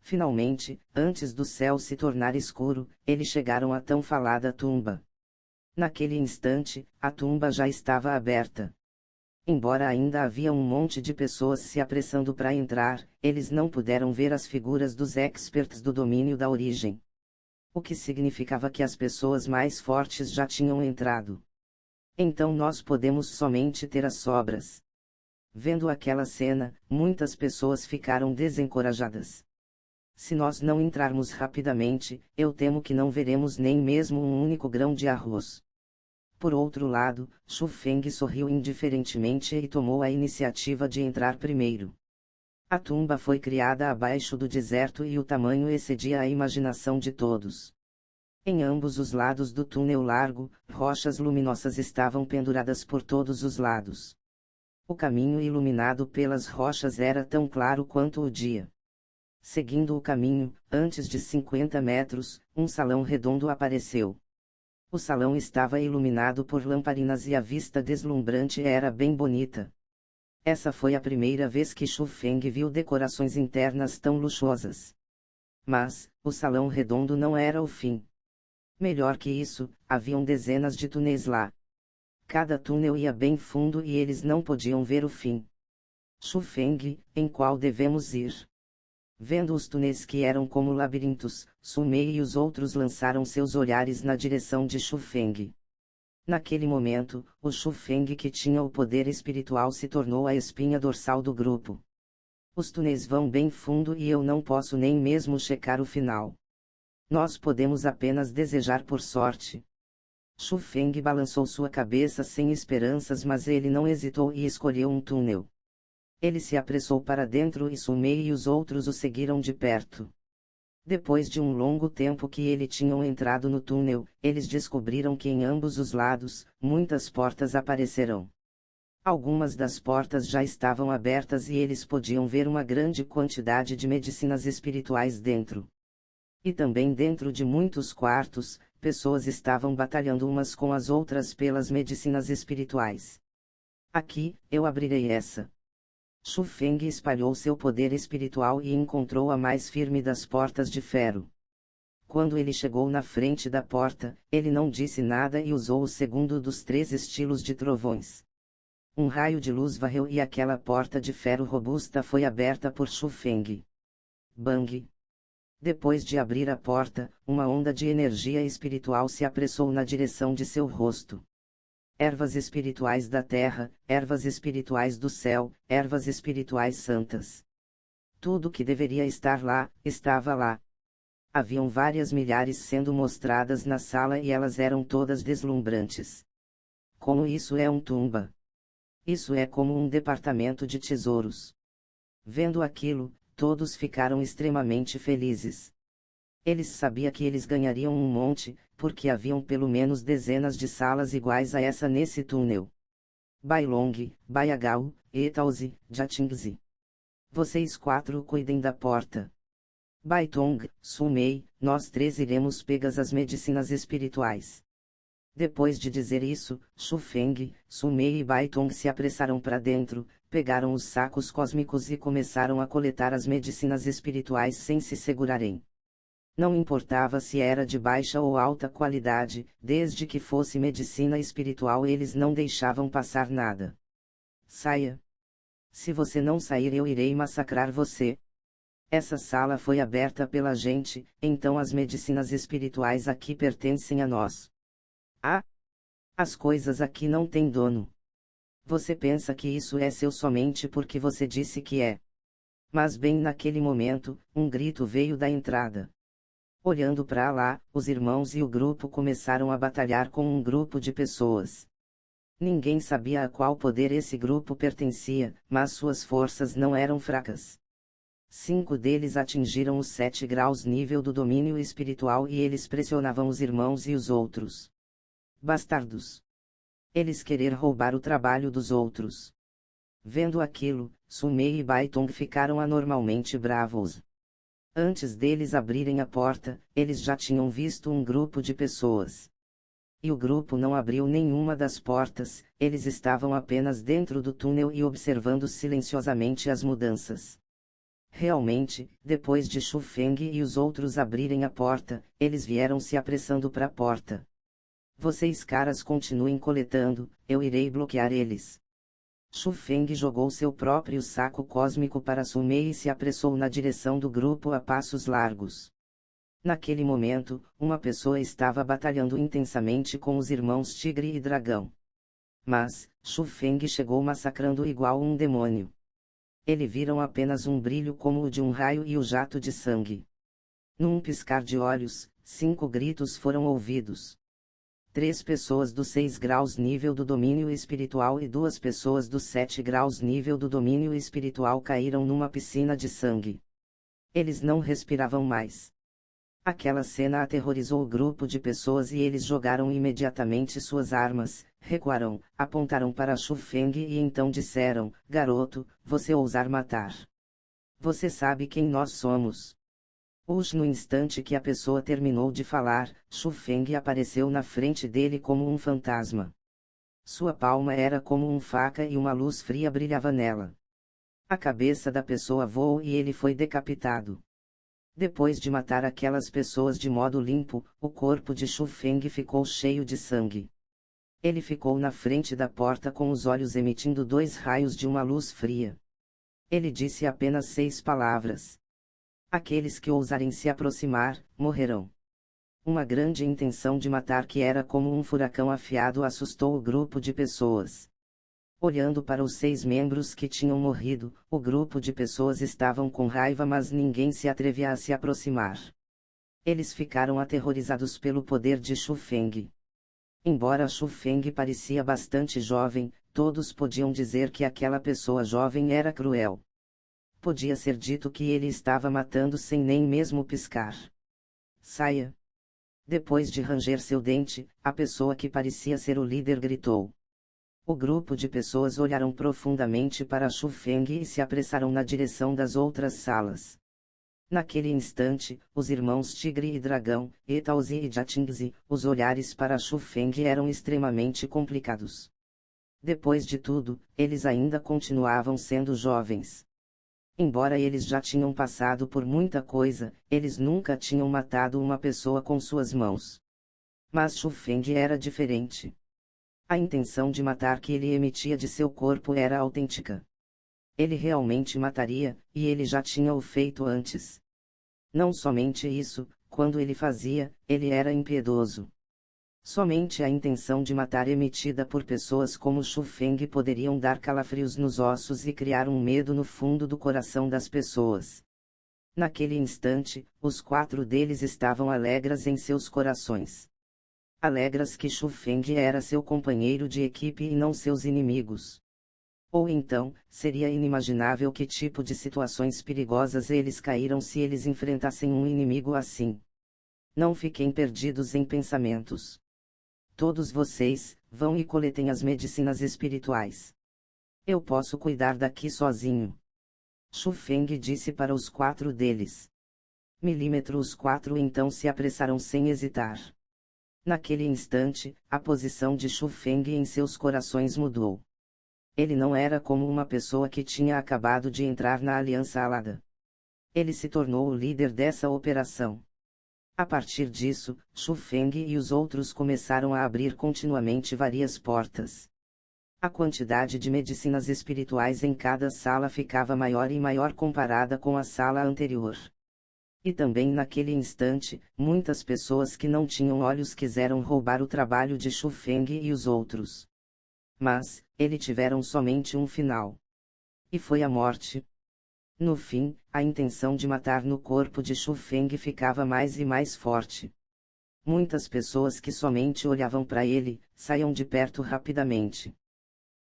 Finalmente, antes do céu se tornar escuro, eles chegaram à tão falada tumba. Naquele instante, a tumba já estava aberta. Embora ainda havia um monte de pessoas se apressando para entrar, eles não puderam ver as figuras dos experts do domínio da origem. O que significava que as pessoas mais fortes já tinham entrado. Então nós podemos somente ter as sobras. Vendo aquela cena, muitas pessoas ficaram desencorajadas. Se nós não entrarmos rapidamente, eu temo que não veremos nem mesmo um único grão de arroz. Por outro lado, Xu Feng sorriu indiferentemente e tomou a iniciativa de entrar primeiro. A tumba foi criada abaixo do deserto e o tamanho excedia a imaginação de todos. Em ambos os lados do túnel largo, rochas luminosas estavam penduradas por todos os lados. O caminho iluminado pelas rochas era tão claro quanto o dia. Seguindo o caminho, antes de 50 metros, um salão redondo apareceu. O salão estava iluminado por lamparinas e a vista deslumbrante era bem bonita. Essa foi a primeira vez que Xu Feng viu decorações internas tão luxuosas. Mas, o salão redondo não era o fim. Melhor que isso, haviam dezenas de túneis lá. Cada túnel ia bem fundo e eles não podiam ver o fim. Xu Feng, em qual devemos ir? Vendo os túneis que eram como labirintos, Su Mei e os outros lançaram seus olhares na direção de Xu Feng. Naquele momento, o Xu Feng que tinha o poder espiritual se tornou a espinha dorsal do grupo. Os túneis vão bem fundo e eu não posso nem mesmo checar o final. Nós podemos apenas desejar por sorte. Xu Feng balançou sua cabeça sem esperanças, mas ele não hesitou e escolheu um túnel. Ele se apressou para dentro e Su Mei e os outros o seguiram de perto. Depois de um longo tempo que eles tinham entrado no túnel, eles descobriram que em ambos os lados, muitas portas aparecerão. Algumas das portas já estavam abertas e eles podiam ver uma grande quantidade de medicinas espirituais dentro. E também dentro de muitos quartos, pessoas estavam batalhando umas com as outras pelas medicinas espirituais. Aqui, eu abrirei essa. Xu Feng espalhou seu poder espiritual e encontrou a mais firme das portas de ferro. Quando ele chegou na frente da porta, ele não disse nada e usou o segundo dos 3 estilos de trovões. Um raio de luz varreu e aquela porta de ferro robusta foi aberta por Xu Feng. Bang! Depois de abrir a porta, uma onda de energia espiritual se apressou na direção de seu rosto. Ervas espirituais da terra, ervas espirituais do céu, ervas espirituais santas. Tudo que deveria estar lá, estava lá. Haviam várias milhares sendo mostradas na sala e elas eram todas deslumbrantes. Como isso é um tumba? Isso é como um departamento de tesouros. Vendo aquilo, todos ficaram extremamente felizes. Eles sabiam que eles ganhariam um monte, porque haviam pelo menos dezenas de salas iguais a essa nesse túnel. Bailong, Baiagao, Etauzi, Jatingzi. Vocês 4 cuidem da porta. Baitong, Sumei, nós 3 iremos pegar as medicinas espirituais. Depois de dizer isso, Xu Feng, Sumei e Baitong se apressaram para dentro, pegaram os sacos cósmicos e começaram a coletar as medicinas espirituais sem se segurarem. Não importava se era de baixa ou alta qualidade, desde que fosse medicina espiritual eles não deixavam passar nada. Saia! Se você não sair eu irei massacrar você. Essa sala foi aberta pela gente, então as medicinas espirituais aqui pertencem a nós. Ah! As coisas aqui não têm dono. Você pensa que isso é seu somente porque você disse que é. Mas bem naquele momento, um grito veio da entrada. Olhando para lá, os irmãos e o grupo começaram a batalhar com um grupo de pessoas. Ninguém sabia a qual poder esse grupo pertencia, mas suas forças não eram fracas. 5 deles atingiram os 7 graus nível do domínio espiritual e eles pressionavam os irmãos e os outros. Bastardos! Eles querer roubar o trabalho dos outros. Vendo aquilo, Sumei e Baitong ficaram anormalmente bravos. Antes deles abrirem a porta, eles já tinham visto um grupo de pessoas. E o grupo não abriu nenhuma das portas, eles estavam apenas dentro do túnel e observando silenciosamente as mudanças. Realmente, depois de Shu Feng e os outros abrirem a porta, eles vieram se apressando para a porta. Vocês caras continuem coletando, eu irei bloquear eles. Shu Feng jogou seu próprio saco cósmico para Sumei e se apressou na direção do grupo a passos largos. Naquele momento, uma pessoa estava batalhando intensamente com os irmãos Tigre e Dragão. Mas, Shu Feng chegou massacrando igual um demônio. Eles viram apenas um brilho como o de um raio e o jato de sangue. Num piscar de olhos, 5 gritos foram ouvidos. 3 pessoas dos 6 graus nível do domínio espiritual e 2 pessoas dos 7 graus nível do domínio espiritual caíram numa piscina de sangue. Eles não respiravam mais. Aquela cena aterrorizou o grupo de pessoas e eles jogaram imediatamente suas armas, recuaram, apontaram para Shu Feng e então disseram: garoto, você ousar matar. Você sabe quem nós somos. No instante que a pessoa terminou de falar, Shu Feng apareceu na frente dele como um fantasma. Sua palma era como uma faca e uma luz fria brilhava nela. A cabeça da pessoa voou e ele foi decapitado. Depois de matar aquelas pessoas de modo limpo, o corpo de Shu Feng ficou cheio de sangue. Ele ficou na frente da porta com os olhos emitindo 2 raios de uma luz fria. Ele disse apenas 6 palavras. Aqueles que ousarem se aproximar, morrerão. Uma grande intenção de matar que era como um furacão afiado assustou o grupo de pessoas. Olhando para os 6 membros que tinham morrido, o grupo de pessoas estavam com raiva mas ninguém se atrevia a se aproximar. Eles ficaram aterrorizados pelo poder de Shu Feng. Embora Shu Feng parecia bastante jovem, todos podiam dizer que aquela pessoa jovem era cruel. Podia ser dito que ele estava matando sem nem mesmo piscar. Saia! Depois de ranger seu dente, a pessoa que parecia ser o líder gritou. O grupo de pessoas olharam profundamente para Shu Feng e se apressaram na direção das outras salas. Naquele instante, os irmãos Tigre e Dragão, Etaozi e Jatingzi, os olhares para Shu Feng eram extremamente complicados. Depois de tudo, eles ainda continuavam sendo jovens. Embora eles já tinham passado por muita coisa, eles nunca tinham matado uma pessoa com suas mãos. Mas Shu Feng era diferente. A intenção de matar que ele emitia de seu corpo era autêntica. Ele realmente mataria, e ele já tinha o feito antes. Não somente isso, quando ele fazia, ele era impiedoso. Somente a intenção de matar emitida por pessoas como Shu Feng poderiam dar calafrios nos ossos e criar um medo no fundo do coração das pessoas. Naquele instante, os 4 deles estavam alegres em seus corações. Alegres que Shu Feng era seu companheiro de equipe e não seus inimigos. Ou então, seria inimaginável que tipo de situações perigosas eles caíram se eles enfrentassem um inimigo assim. Não fiquem perdidos em pensamentos. Todos vocês, vão e coletem as medicinas espirituais. Eu posso cuidar daqui sozinho. Shu Feng disse para os 4 deles. Os 4 então se apressaram sem hesitar. Naquele instante, a posição de Shu Feng em seus corações mudou. Ele não era como uma pessoa que tinha acabado de entrar na Aliança Alada. Ele se tornou o líder dessa operação. A partir disso, Shu Feng e os outros começaram a abrir continuamente várias portas. A quantidade de medicinas espirituais em cada sala ficava maior e maior comparada com a sala anterior. E também naquele instante, muitas pessoas que não tinham olhos quiseram roubar o trabalho de Shu Feng e os outros. Mas, eles tiveram somente um final. E foi a morte. No fim, a intenção de matar no corpo de Shu Feng ficava mais e mais forte. Muitas pessoas que somente olhavam para ele, saíam de perto rapidamente.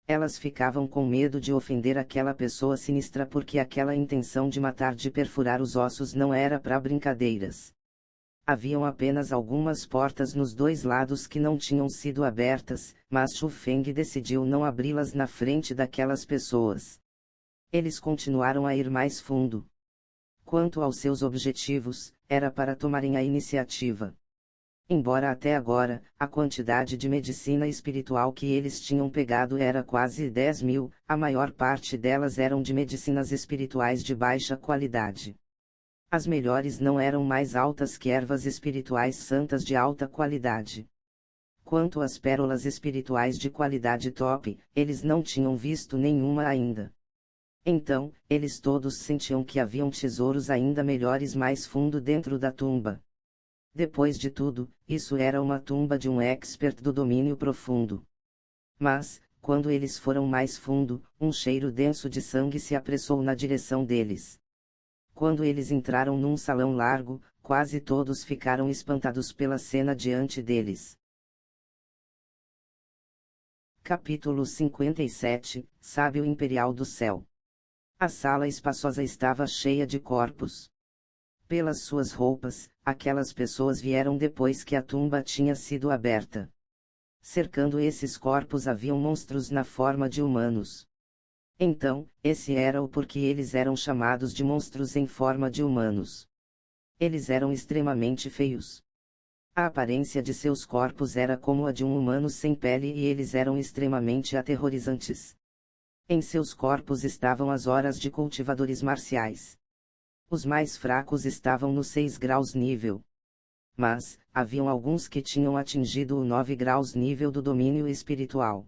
Elas ficavam com medo de ofender aquela pessoa sinistra porque aquela intenção de matar de perfurar os ossos não era para brincadeiras. Haviam apenas algumas portas nos 2 lados que não tinham sido abertas, mas Shu Feng decidiu não abri-las na frente daquelas pessoas. Eles continuaram a ir mais fundo. Quanto aos seus objetivos, era para tomarem a iniciativa. Embora até agora, a quantidade de medicina espiritual que eles tinham pegado era quase 10.000, a maior parte delas eram de medicinas espirituais de baixa qualidade. As melhores não eram mais altas que ervas espirituais santas de alta qualidade. Quanto às pérolas espirituais de qualidade top, eles não tinham visto nenhuma ainda. Então, eles todos sentiam que haviam tesouros ainda melhores mais fundo dentro da tumba. Depois de tudo, isso era uma tumba de um expert do domínio profundo. Mas, quando eles foram mais fundo, um cheiro denso de sangue se apressou na direção deles. Quando eles entraram num salão largo, quase todos ficaram espantados pela cena diante deles. Capítulo 57, Sábio Imperial do Céu. A sala espaçosa estava cheia de corpos. Pelas suas roupas, aquelas pessoas vieram depois que a tumba tinha sido aberta. Cercando esses corpos haviam monstros na forma de humanos. Então, esse era o porquê eles eram chamados de monstros em forma de humanos. Eles eram extremamente feios. A aparência de seus corpos era como a de um humano sem pele e eles eram extremamente aterrorizantes. Em seus corpos estavam as horas de cultivadores marciais. Os mais fracos estavam no 6 graus nível. Mas, haviam alguns que tinham atingido o 9 graus nível do domínio espiritual.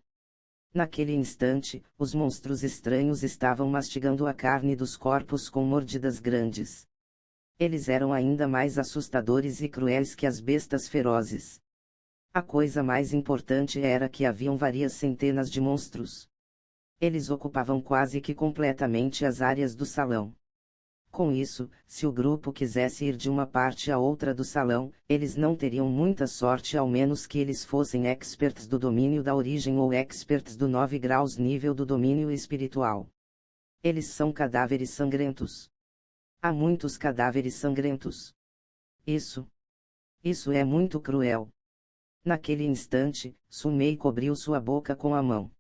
Naquele instante, os monstros estranhos estavam mastigando a carne dos corpos com mordidas grandes. Eles eram ainda mais assustadores e cruéis que as bestas ferozes. A coisa mais importante era que haviam várias centenas de monstros. Eles ocupavam quase que completamente as áreas do salão. Com isso, se o grupo quisesse ir de uma parte a outra do salão, eles não teriam muita sorte ao menos que eles fossem experts do domínio da origem ou experts do 9 graus nível do domínio espiritual. Eles são cadáveres sangrentos. Há muitos cadáveres sangrentos. Isso é muito cruel. Naquele instante, Sumei cobriu sua boca com a mão.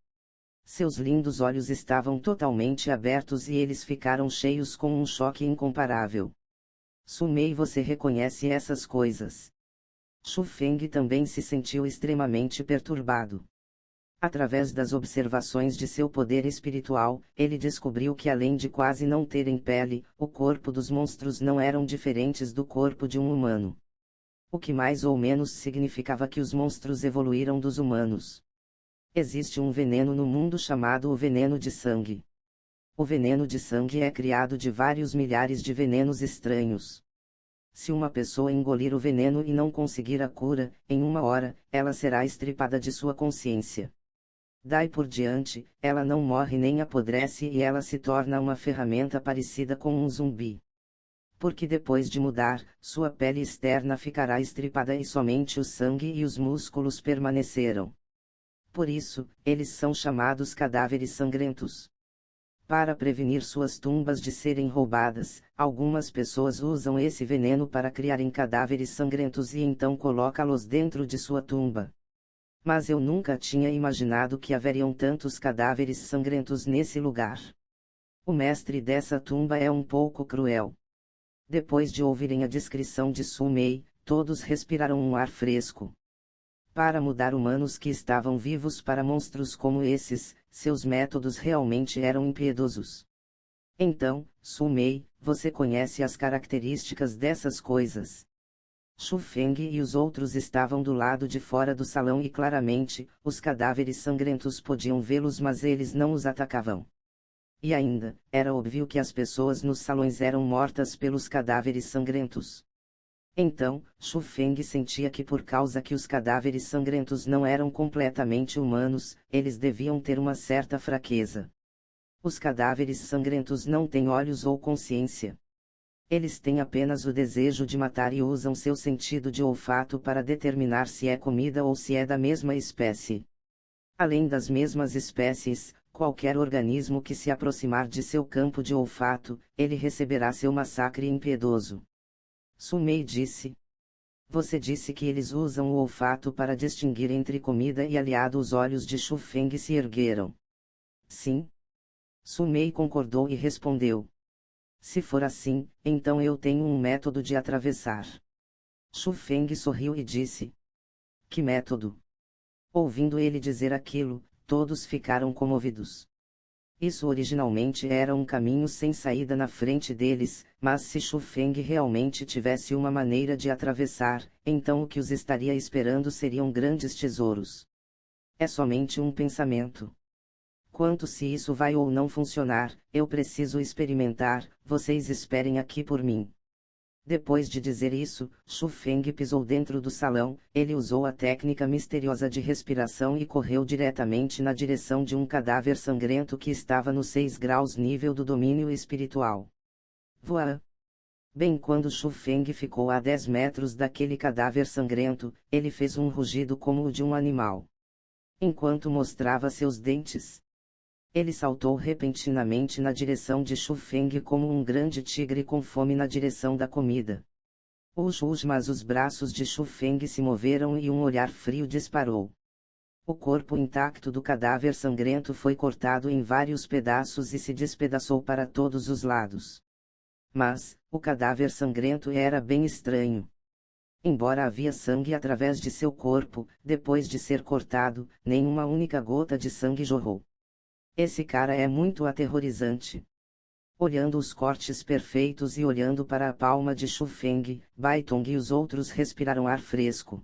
Seus lindos olhos estavam totalmente abertos e eles ficaram cheios com um choque incomparável. Sumei, você reconhece essas coisas? Shu Feng também se sentiu extremamente perturbado. Através das observações de seu poder espiritual, ele descobriu que além de quase não terem pele, o corpo dos monstros não eram diferentes do corpo de um humano. O que mais ou menos significava que os monstros evoluíram dos humanos. Existe um veneno no mundo chamado o veneno de sangue. O veneno de sangue é criado de vários milhares de venenos estranhos. Se uma pessoa engolir o veneno e não conseguir a cura, em 1 hora, ela será estripada de sua consciência. Daí por diante, ela não morre nem apodrece e ela se torna uma ferramenta parecida com um zumbi. Porque depois de mudar, sua pele externa ficará estripada e somente o sangue e os músculos permanecerão. Por isso, eles são chamados cadáveres sangrentos. Para prevenir suas tumbas de serem roubadas, algumas pessoas usam esse veneno para criarem cadáveres sangrentos e então colocá-los dentro de sua tumba. Mas eu nunca tinha imaginado que haveriam tantos cadáveres sangrentos nesse lugar. O mestre dessa tumba é um pouco cruel. Depois de ouvirem a descrição de Sumei, todos respiraram um ar fresco. Para mudar humanos que estavam vivos para monstros como esses, seus métodos realmente eram impiedosos. Então, Sumei, você conhece as características dessas coisas? Shu Feng e os outros estavam do lado de fora do salão e claramente, os cadáveres sangrentos podiam vê-los mas eles não os atacavam. E ainda, era óbvio que as pessoas nos salões eram mortas pelos cadáveres sangrentos. Então, Shu Feng sentia que por causa que os cadáveres sangrentos não eram completamente humanos, eles deviam ter uma certa fraqueza. Os cadáveres sangrentos não têm olhos ou consciência. Eles têm apenas o desejo de matar e usam seu sentido de olfato para determinar se é comida ou se é da mesma espécie. Além das mesmas espécies, qualquer organismo que se aproximar de seu campo de olfato, ele receberá seu massacre impiedoso. Sumei disse. Você disse que eles usam o olfato para distinguir entre comida e aliado. Os olhos de Shu Feng se ergueram. Sim. Sumei concordou e respondeu. Se for assim, então eu tenho um método de atravessar. Shu Feng sorriu e disse: Que método! Ouvindo ele dizer aquilo, todos ficaram comovidos. Isso originalmente era um caminho sem saída na frente deles, mas se Shu Feng realmente tivesse uma maneira de atravessar, então o que os estaria esperando seriam grandes tesouros. É somente um pensamento. Quanto se isso vai ou não funcionar, eu preciso experimentar, vocês esperem aqui por mim. Depois de dizer isso, Shu Feng pisou dentro do salão, ele usou a técnica misteriosa de respiração e correu diretamente na direção de um cadáver sangrento que estava no 6 graus nível do domínio espiritual. Voa! Bem quando Shu Feng ficou a 10 metros daquele cadáver sangrento, ele fez um rugido como o de um animal. Enquanto mostrava seus dentes, ele saltou repentinamente na direção de Shu Feng como um grande tigre com fome na direção da comida. Mas os braços de Shu Feng se moveram e um olhar frio disparou. O corpo intacto do cadáver sangrento foi cortado em vários pedaços e se despedaçou para todos os lados. Mas, o cadáver sangrento era bem estranho. Embora havia sangue através de seu corpo, depois de ser cortado, nenhuma única gota de sangue jorrou. Esse cara é muito aterrorizante. Olhando os cortes perfeitos e olhando para a palma de Shu Feng, Baitong e os outros respiraram ar fresco.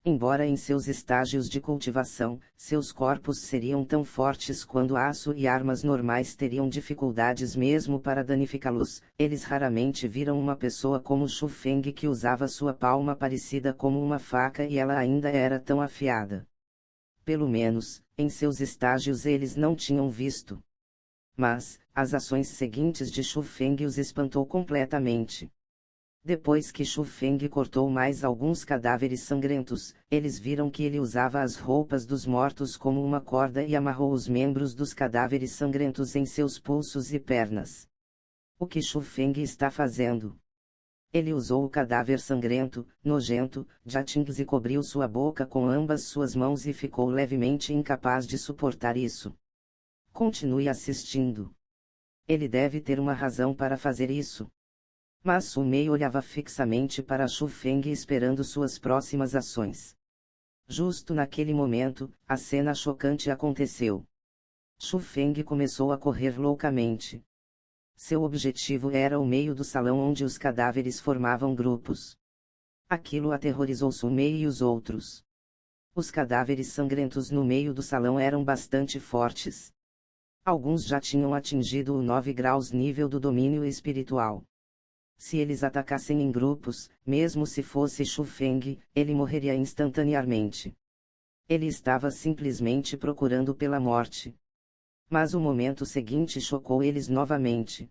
Embora em seus estágios de cultivação, seus corpos seriam tão fortes quanto aço e armas normais teriam dificuldades mesmo para danificá-los, eles raramente viram uma pessoa como Shu Feng que usava sua palma parecida como uma faca e ela ainda era tão afiada. Pelo menos, em seus estágios eles não tinham visto. Mas, as ações seguintes de Shu Feng os espantou completamente. Depois que Shu Feng cortou mais alguns cadáveres sangrentos, eles viram que ele usava as roupas dos mortos como uma corda e amarrou os membros dos cadáveres sangrentos em seus pulsos e pernas. O que Shu Feng está fazendo? Ele usou o cadáver sangrento, nojento, de Atings e cobriu sua boca com ambas suas mãos e ficou levemente incapaz de suportar isso. Continue assistindo. Ele deve ter uma razão para fazer isso. Mas Su Mei olhava fixamente para Shu Feng esperando suas próximas ações. Justo naquele momento, a cena chocante aconteceu. Shu Feng começou a correr loucamente. Seu objetivo era o meio do salão onde os cadáveres formavam grupos. Aquilo aterrorizou Su Mei e os outros. Os cadáveres sangrentos no meio do salão eram bastante fortes. Alguns já tinham atingido o 9 graus nível do domínio espiritual. Se eles atacassem em grupos, mesmo se fosse Shu Feng, ele morreria instantaneamente. Ele estava simplesmente procurando pela morte. Mas o momento seguinte chocou eles novamente.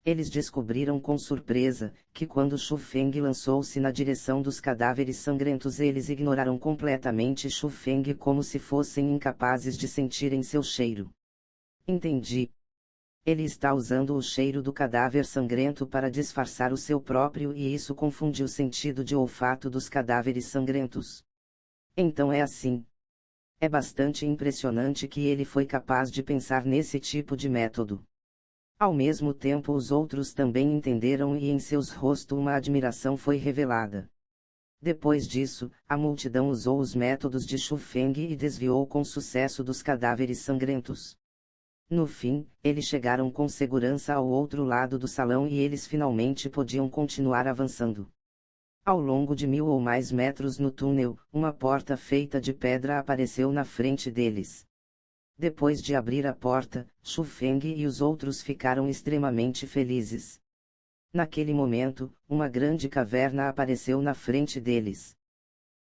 Eles descobriram com surpresa, que quando Shu Feng lançou-se na direção dos cadáveres sangrentos eles ignoraram completamente Shu Feng como se fossem incapazes de sentirem seu cheiro. Entendi. Ele está usando o cheiro do cadáver sangrento para disfarçar o seu próprio e isso confunde o sentido de olfato dos cadáveres sangrentos. Então é assim. É bastante impressionante que ele foi capaz de pensar nesse tipo de método. Ao mesmo tempo os outros também entenderam e em seus rostos uma admiração foi revelada. Depois disso, a multidão usou os métodos de Shu Feng e desviou com sucesso dos cadáveres sangrentos. No fim, eles chegaram com segurança ao outro lado do salão e eles finalmente podiam continuar avançando. Ao longo de 1000 ou mais metros no túnel, uma porta feita de pedra apareceu na frente deles. Depois de abrir a porta, Shu Feng e os outros ficaram extremamente felizes. Naquele momento, uma grande caverna apareceu na frente deles.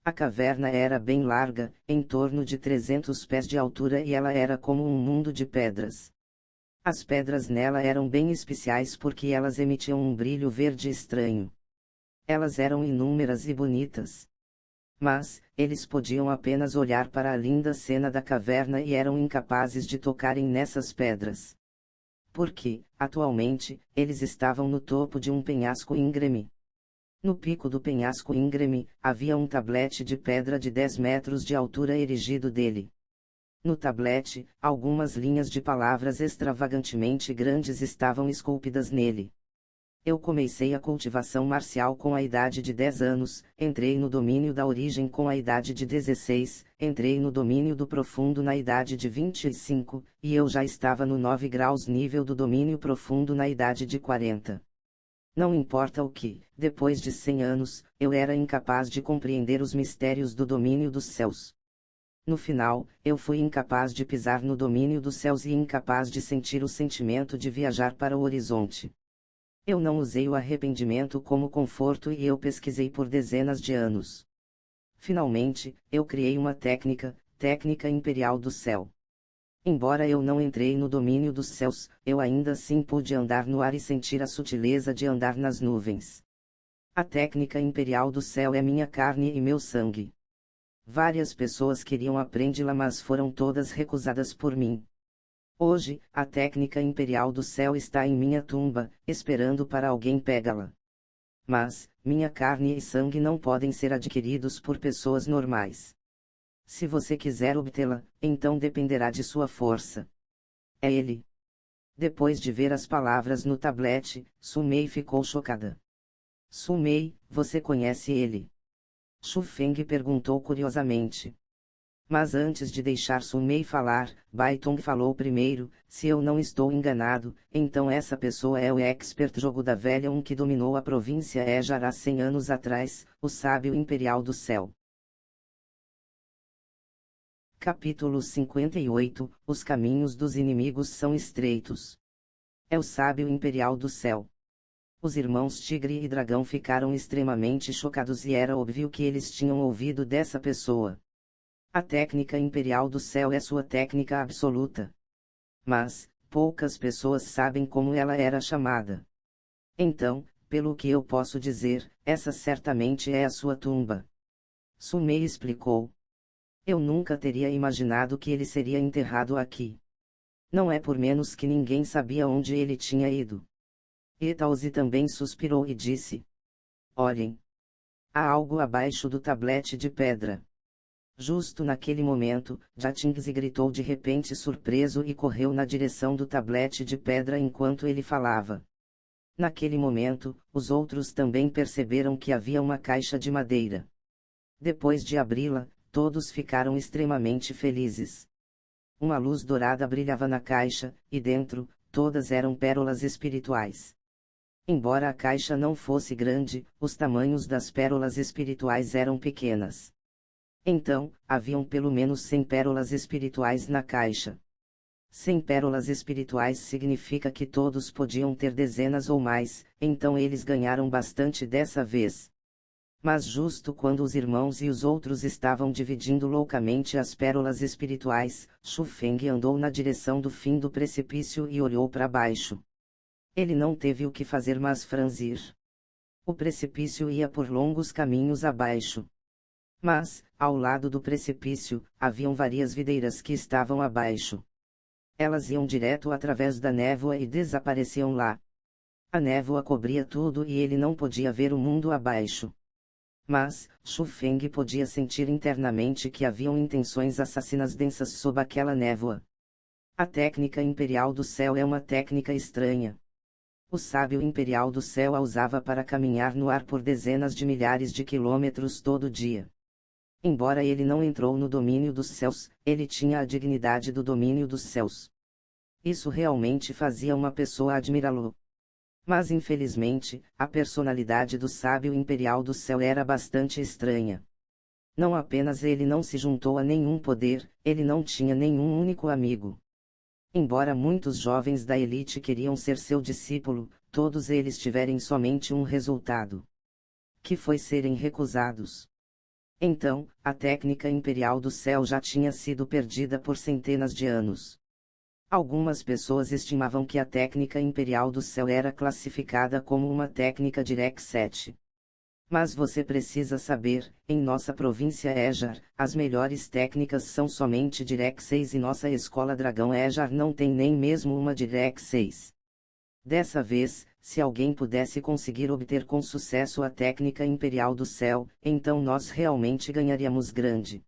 A caverna era bem larga, em torno de 300 pés de altura e ela era como um mundo de pedras. As pedras nela eram bem especiais porque elas emitiam um brilho verde estranho. Elas eram inúmeras e bonitas. Mas, eles podiam apenas olhar para a linda cena da caverna e eram incapazes de tocarem nessas pedras. Porque, atualmente, eles estavam no topo de um penhasco íngreme. No pico do penhasco íngreme, havia um tablete de pedra de 10 metros de altura erigido dele. No tablete, algumas linhas de palavras extravagantemente grandes estavam esculpidas nele. Eu comecei a cultivação marcial com a idade de 10 anos, entrei no domínio da origem com a idade de 16, entrei no domínio do profundo na idade de 25, e eu já estava no 9 graus nível do domínio profundo na idade de 40. Não importa o que, depois de 100 anos, eu era incapaz de compreender os mistérios do domínio dos céus. No final, eu fui incapaz de pisar no domínio dos céus e incapaz de sentir o sentimento de viajar para o horizonte. Eu não usei o arrependimento como conforto e eu pesquisei por dezenas de anos. Finalmente, eu criei uma técnica imperial do céu. Embora eu não entrei no domínio dos céus, eu ainda assim pude andar no ar e sentir a sutileza de andar nas nuvens. A técnica imperial do céu é minha carne e meu sangue. Várias pessoas queriam aprendê-la, mas foram todas recusadas por mim. Hoje, a técnica imperial do céu está em minha tumba, esperando para alguém pegá-la. Mas, minha carne e sangue não podem ser adquiridos por pessoas normais. Se você quiser obtê-la, então dependerá de sua força. É ele. Depois de ver as palavras no tablete, Sumei ficou chocada. Sumei, você conhece ele? Shu Feng perguntou curiosamente. Mas antes de deixar Sumei falar, Baitong falou primeiro: se eu não estou enganado, então essa pessoa é o expert jogo da velha que dominou a província Ejar há 100 anos atrás, o sábio imperial do céu. Capítulo 58 – Os caminhos dos inimigos são estreitos. É o sábio imperial do céu. Os irmãos Tigre e Dragão ficaram extremamente chocados e era óbvio que eles tinham ouvido dessa pessoa. A técnica imperial do céu é sua técnica absoluta. Mas, poucas pessoas sabem como ela era chamada. Então, pelo que eu posso dizer, essa certamente é a sua tumba. Sumei explicou. Eu nunca teria imaginado que ele seria enterrado aqui. Não é por menos que ninguém sabia onde ele tinha ido. Etaozi também suspirou e disse: olhem. Há algo abaixo do tablete de pedra. Justo naquele momento, Jatingzi gritou de repente surpreso e correu na direção do tablete de pedra enquanto ele falava. Naquele momento, os outros também perceberam que havia uma caixa de madeira. Depois de abri-la, todos ficaram extremamente felizes. Uma luz dourada brilhava na caixa, e dentro, todas eram pérolas espirituais. Embora a caixa não fosse grande, os tamanhos das pérolas espirituais eram pequenas. Então, haviam pelo menos 100 pérolas espirituais na caixa. 100 pérolas espirituais significa que todos podiam ter dezenas ou mais, então eles ganharam bastante dessa vez. Mas justo quando os irmãos e os outros estavam dividindo loucamente as pérolas espirituais, Shu Feng andou na direção do fim do precipício e olhou para baixo. Ele não teve o que fazer mas franzir. O precipício ia por longos caminhos abaixo. Mas, ao lado do precipício, haviam várias videiras que estavam abaixo. Elas iam direto através da névoa e desapareciam lá. A névoa cobria tudo e ele não podia ver o mundo abaixo. Mas, Shu Feng podia sentir internamente que haviam intenções assassinas densas sob aquela névoa. A técnica imperial do céu é uma técnica estranha. O sábio imperial do céu a usava para caminhar no ar por dezenas de milhares de quilômetros todo dia. Embora ele não entrou no domínio dos céus, ele tinha a dignidade do domínio dos céus. Isso realmente fazia uma pessoa admirá-lo. Mas infelizmente, a personalidade do sábio imperial do céu era bastante estranha. Não apenas ele não se juntou a nenhum poder, ele não tinha nenhum único amigo. Embora muitos jovens da elite queriam ser seu discípulo, todos eles tiverem somente um resultado. Que foi serem recusados. Então, a técnica imperial do céu já tinha sido perdida por centenas de anos. Algumas pessoas estimavam que a técnica imperial do céu era classificada como uma técnica Direct 7. Mas você precisa saber, em nossa província Ejar, as melhores técnicas são somente Direct 6 e nossa escola Dragão Ejar não tem nem mesmo uma Direct 6. Dessa vez, se alguém pudesse conseguir obter com sucesso a técnica imperial do céu, então nós realmente ganharíamos grande.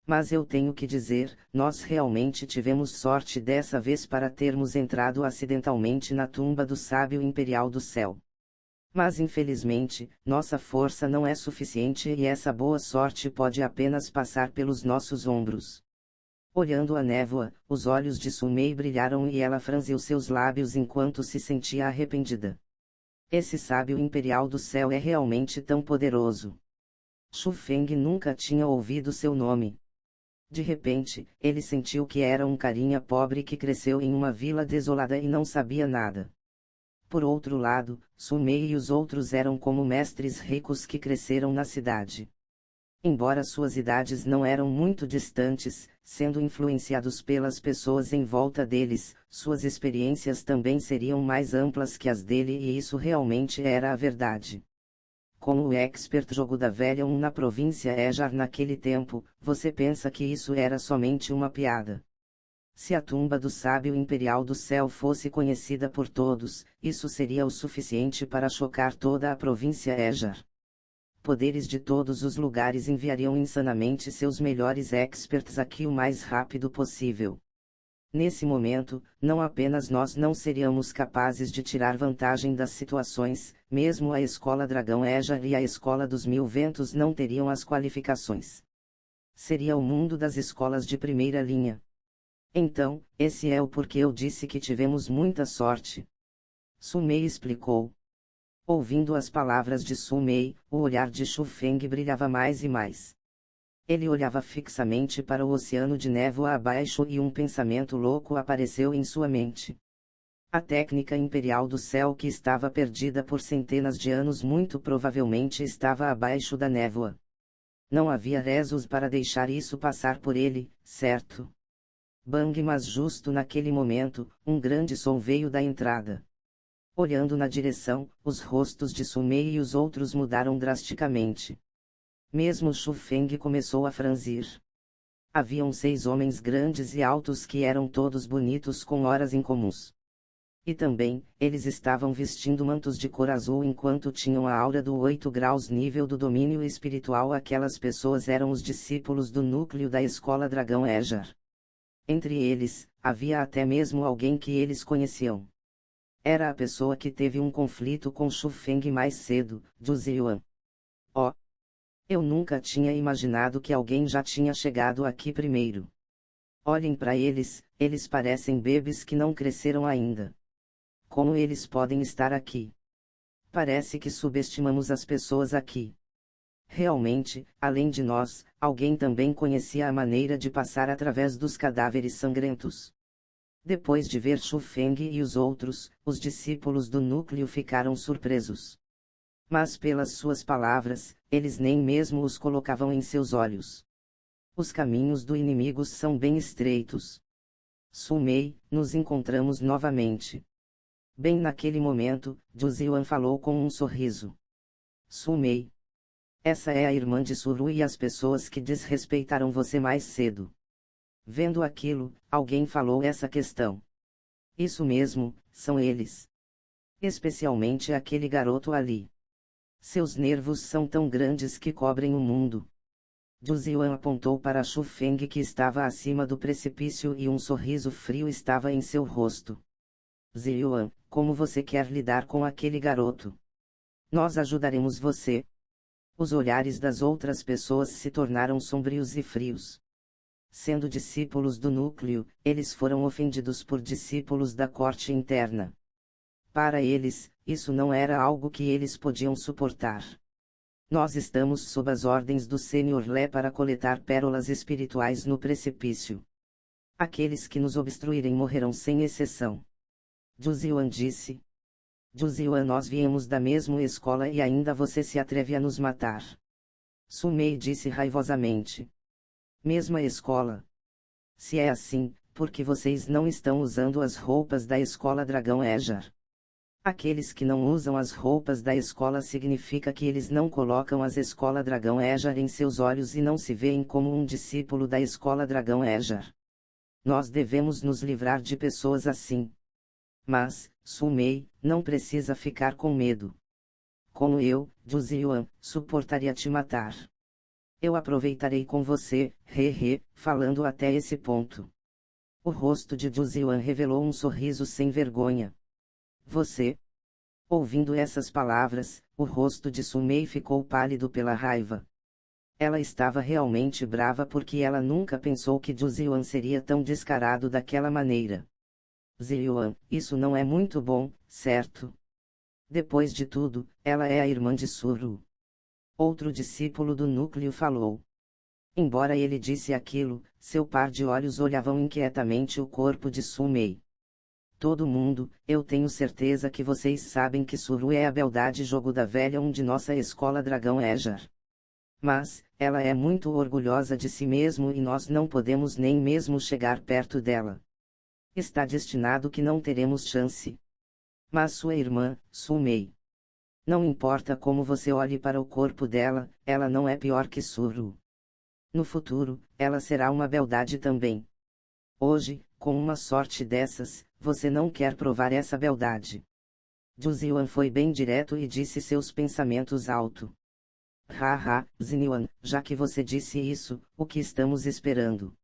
Mas eu tenho que dizer, nós realmente tivemos sorte dessa vez para termos entrado acidentalmente na tumba do sábio imperial do céu. Mas infelizmente, nossa força não é suficiente e essa boa sorte pode apenas passar pelos nossos ombros. Olhando a névoa, os olhos de Sumei brilharam e ela franziu seus lábios enquanto se sentia arrependida. Esse sábio imperial do céu é realmente tão poderoso. Shu Feng nunca tinha ouvido seu nome. De repente, ele sentiu que era um carinha pobre que cresceu em uma vila desolada e não sabia nada. Por outro lado, Sumei e os outros eram como mestres ricos que cresceram na cidade. Embora suas idades não eram muito distantes, sendo influenciados pelas pessoas em volta deles, suas experiências também seriam mais amplas que as dele e isso realmente era a verdade. Como o expert jogo da velha na província Ejar naquele tempo, você pensa que isso era somente uma piada. Se a tumba do sábio imperial do céu fosse conhecida por todos, isso seria o suficiente para chocar toda a província Ejar. Poderes de todos os lugares enviariam insanamente seus melhores experts aqui o mais rápido possível. Nesse momento, não apenas nós não seríamos capazes de tirar vantagem das situações, mesmo a Escola Dragão Ejar e a Escola dos Mil Ventos não teriam as qualificações. Seria o mundo das escolas de primeira linha. Então, esse é o porquê eu disse que tivemos muita sorte. Sumei explicou. Ouvindo as palavras de Sumei, o olhar de Shu Feng brilhava mais e mais. Ele olhava fixamente para o oceano de névoa abaixo e um pensamento louco apareceu em sua mente. A técnica imperial do céu que estava perdida por centenas de anos muito provavelmente estava abaixo da névoa. Não havia rezos para deixar isso passar por ele, certo? Bang, mas justo naquele momento, um grande som veio da entrada. Olhando na direção, os rostos de Sumei e os outros mudaram drasticamente. Mesmo Shu Feng começou a franzir. Haviam 6 homens grandes e altos que eram todos bonitos com horas incomuns. E também, eles estavam vestindo mantos de cor azul enquanto tinham a aura do 8 graus nível do domínio espiritual. Aquelas pessoas eram os discípulos do núcleo da Escola Dragão Ejar. Entre eles, havia até mesmo alguém que eles conheciam. Era a pessoa que teve um conflito com Shu Feng mais cedo, Zhu Ziyuan. Oh! Eu nunca tinha imaginado que alguém já tinha chegado aqui primeiro. Olhem para eles, eles parecem bebês que não cresceram ainda. Como eles podem estar aqui? Parece que subestimamos as pessoas aqui. Realmente, além de nós, alguém também conhecia a maneira de passar através dos cadáveres sangrentos. Depois de ver Shu Feng e os outros, os discípulos do núcleo ficaram surpresos. Mas pelas suas palavras, eles nem mesmo os colocavam em seus olhos. Os caminhos do inimigo são bem estreitos. Sumei, nos encontramos novamente. Bem naquele momento, Zhu Ziyuan falou com um sorriso. Sumei. Essa é a irmã de Suru e as pessoas que desrespeitaram você mais cedo. Vendo aquilo, alguém falou essa questão. Isso mesmo, são eles. Especialmente aquele garoto ali. Seus nervos são tão grandes que cobrem o mundo. Zhu Ziyuan apontou para Shu Feng que estava acima do precipício e um sorriso frio estava em seu rosto. Ziyuan, como você quer lidar com aquele garoto? Nós ajudaremos você. Os olhares das outras pessoas se tornaram sombrios e frios. Sendo discípulos do núcleo, eles foram ofendidos por discípulos da corte interna. Para eles, isso não era algo que eles podiam suportar. Nós estamos sob as ordens do Senhor Lé para coletar pérolas espirituais no precipício. Aqueles que nos obstruírem morrerão sem exceção. Zhu Ziyuan disse. Zhu Ziyuan, nós viemos da mesma escola e ainda você se atreve a nos matar. Sumei disse raivosamente. Mesma escola? Se é assim, por que vocês não estão usando as roupas da Escola Dragão Ejar? Aqueles que não usam as roupas da escola significa que eles não colocam as Escola Dragão Ejar em seus olhos e não se veem como um discípulo da Escola Dragão Ejar. Nós devemos nos livrar de pessoas assim. Mas, Sumei, não precisa ficar com medo. Como eu, Zhu Ziyuan, suportaria te matar. Eu aproveitarei com você, falando até esse ponto. O rosto de Zhu Ziyuan revelou um sorriso sem vergonha. Você? Ouvindo essas palavras, o rosto de Sumei ficou pálido pela raiva. Ela estava realmente brava porque ela nunca pensou que Ziyuan seria tão descarado daquela maneira. Ziyuan, isso não é muito bom, certo? Depois de tudo, ela é a irmã de Suru. Outro discípulo do núcleo falou. Embora ele disse aquilo, seu par de olhos olhavam inquietamente o corpo de Sumei. Todo mundo, eu tenho certeza que vocês sabem que Suru é a beldade jogo da velha de nossa escola Dragão Ejar. Mas, ela é muito orgulhosa de si mesmo e nós não podemos nem mesmo chegar perto dela. Está destinado que não teremos chance. Mas sua irmã, Sumei. Não importa como você olhe para o corpo dela, ela não é pior que Suru. No futuro, ela será uma beldade também. Hoje, com uma sorte dessas, você não quer provar essa beldade. Ziyuan foi bem direto e disse seus pensamentos alto. Haha, Ziyuan, já que você disse isso, o que estamos esperando?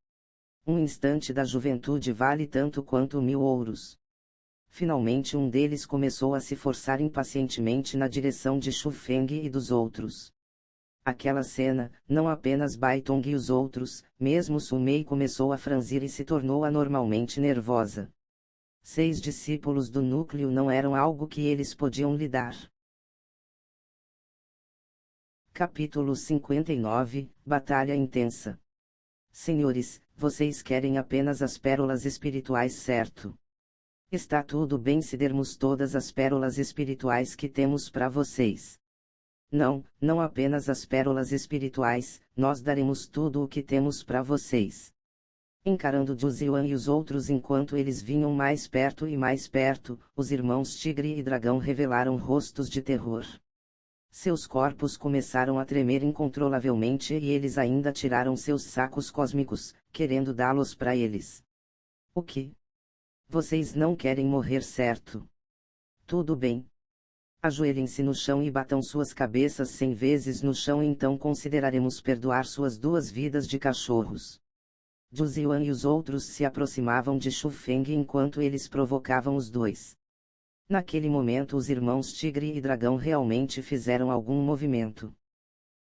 Um instante da juventude vale tanto quanto 1000 ouros. Finalmente um deles começou a se forçar impacientemente na direção de Shu Feng e dos outros. Aquela cena, não apenas Baitong e os outros, mesmo Sumei começou a franzir e se tornou anormalmente nervosa. 6 discípulos do núcleo não eram algo que eles podiam lidar. Capítulo 59, Batalha Intensa. Senhores, vocês querem apenas as pérolas espirituais, certo? Está tudo bem se dermos todas as pérolas espirituais que temos para vocês. Não, não apenas as pérolas espirituais, nós daremos tudo o que temos para vocês. Encarando Ziyuan e os outros enquanto eles vinham mais perto e mais perto, os irmãos Tigre e Dragão revelaram rostos de terror. Seus corpos começaram a tremer incontrolavelmente e eles ainda tiraram seus sacos cósmicos, querendo dá-los para eles. O que? Vocês não querem morrer, certo? Tudo bem. Ajoelhem-se no chão e batam suas cabeças 100 vezes no chão, então consideraremos perdoar suas 2 vidas de cachorros. Ziyuan e os outros se aproximavam de Shu Feng enquanto eles provocavam os dois. Naquele momento os irmãos Tigre e Dragão realmente fizeram algum movimento.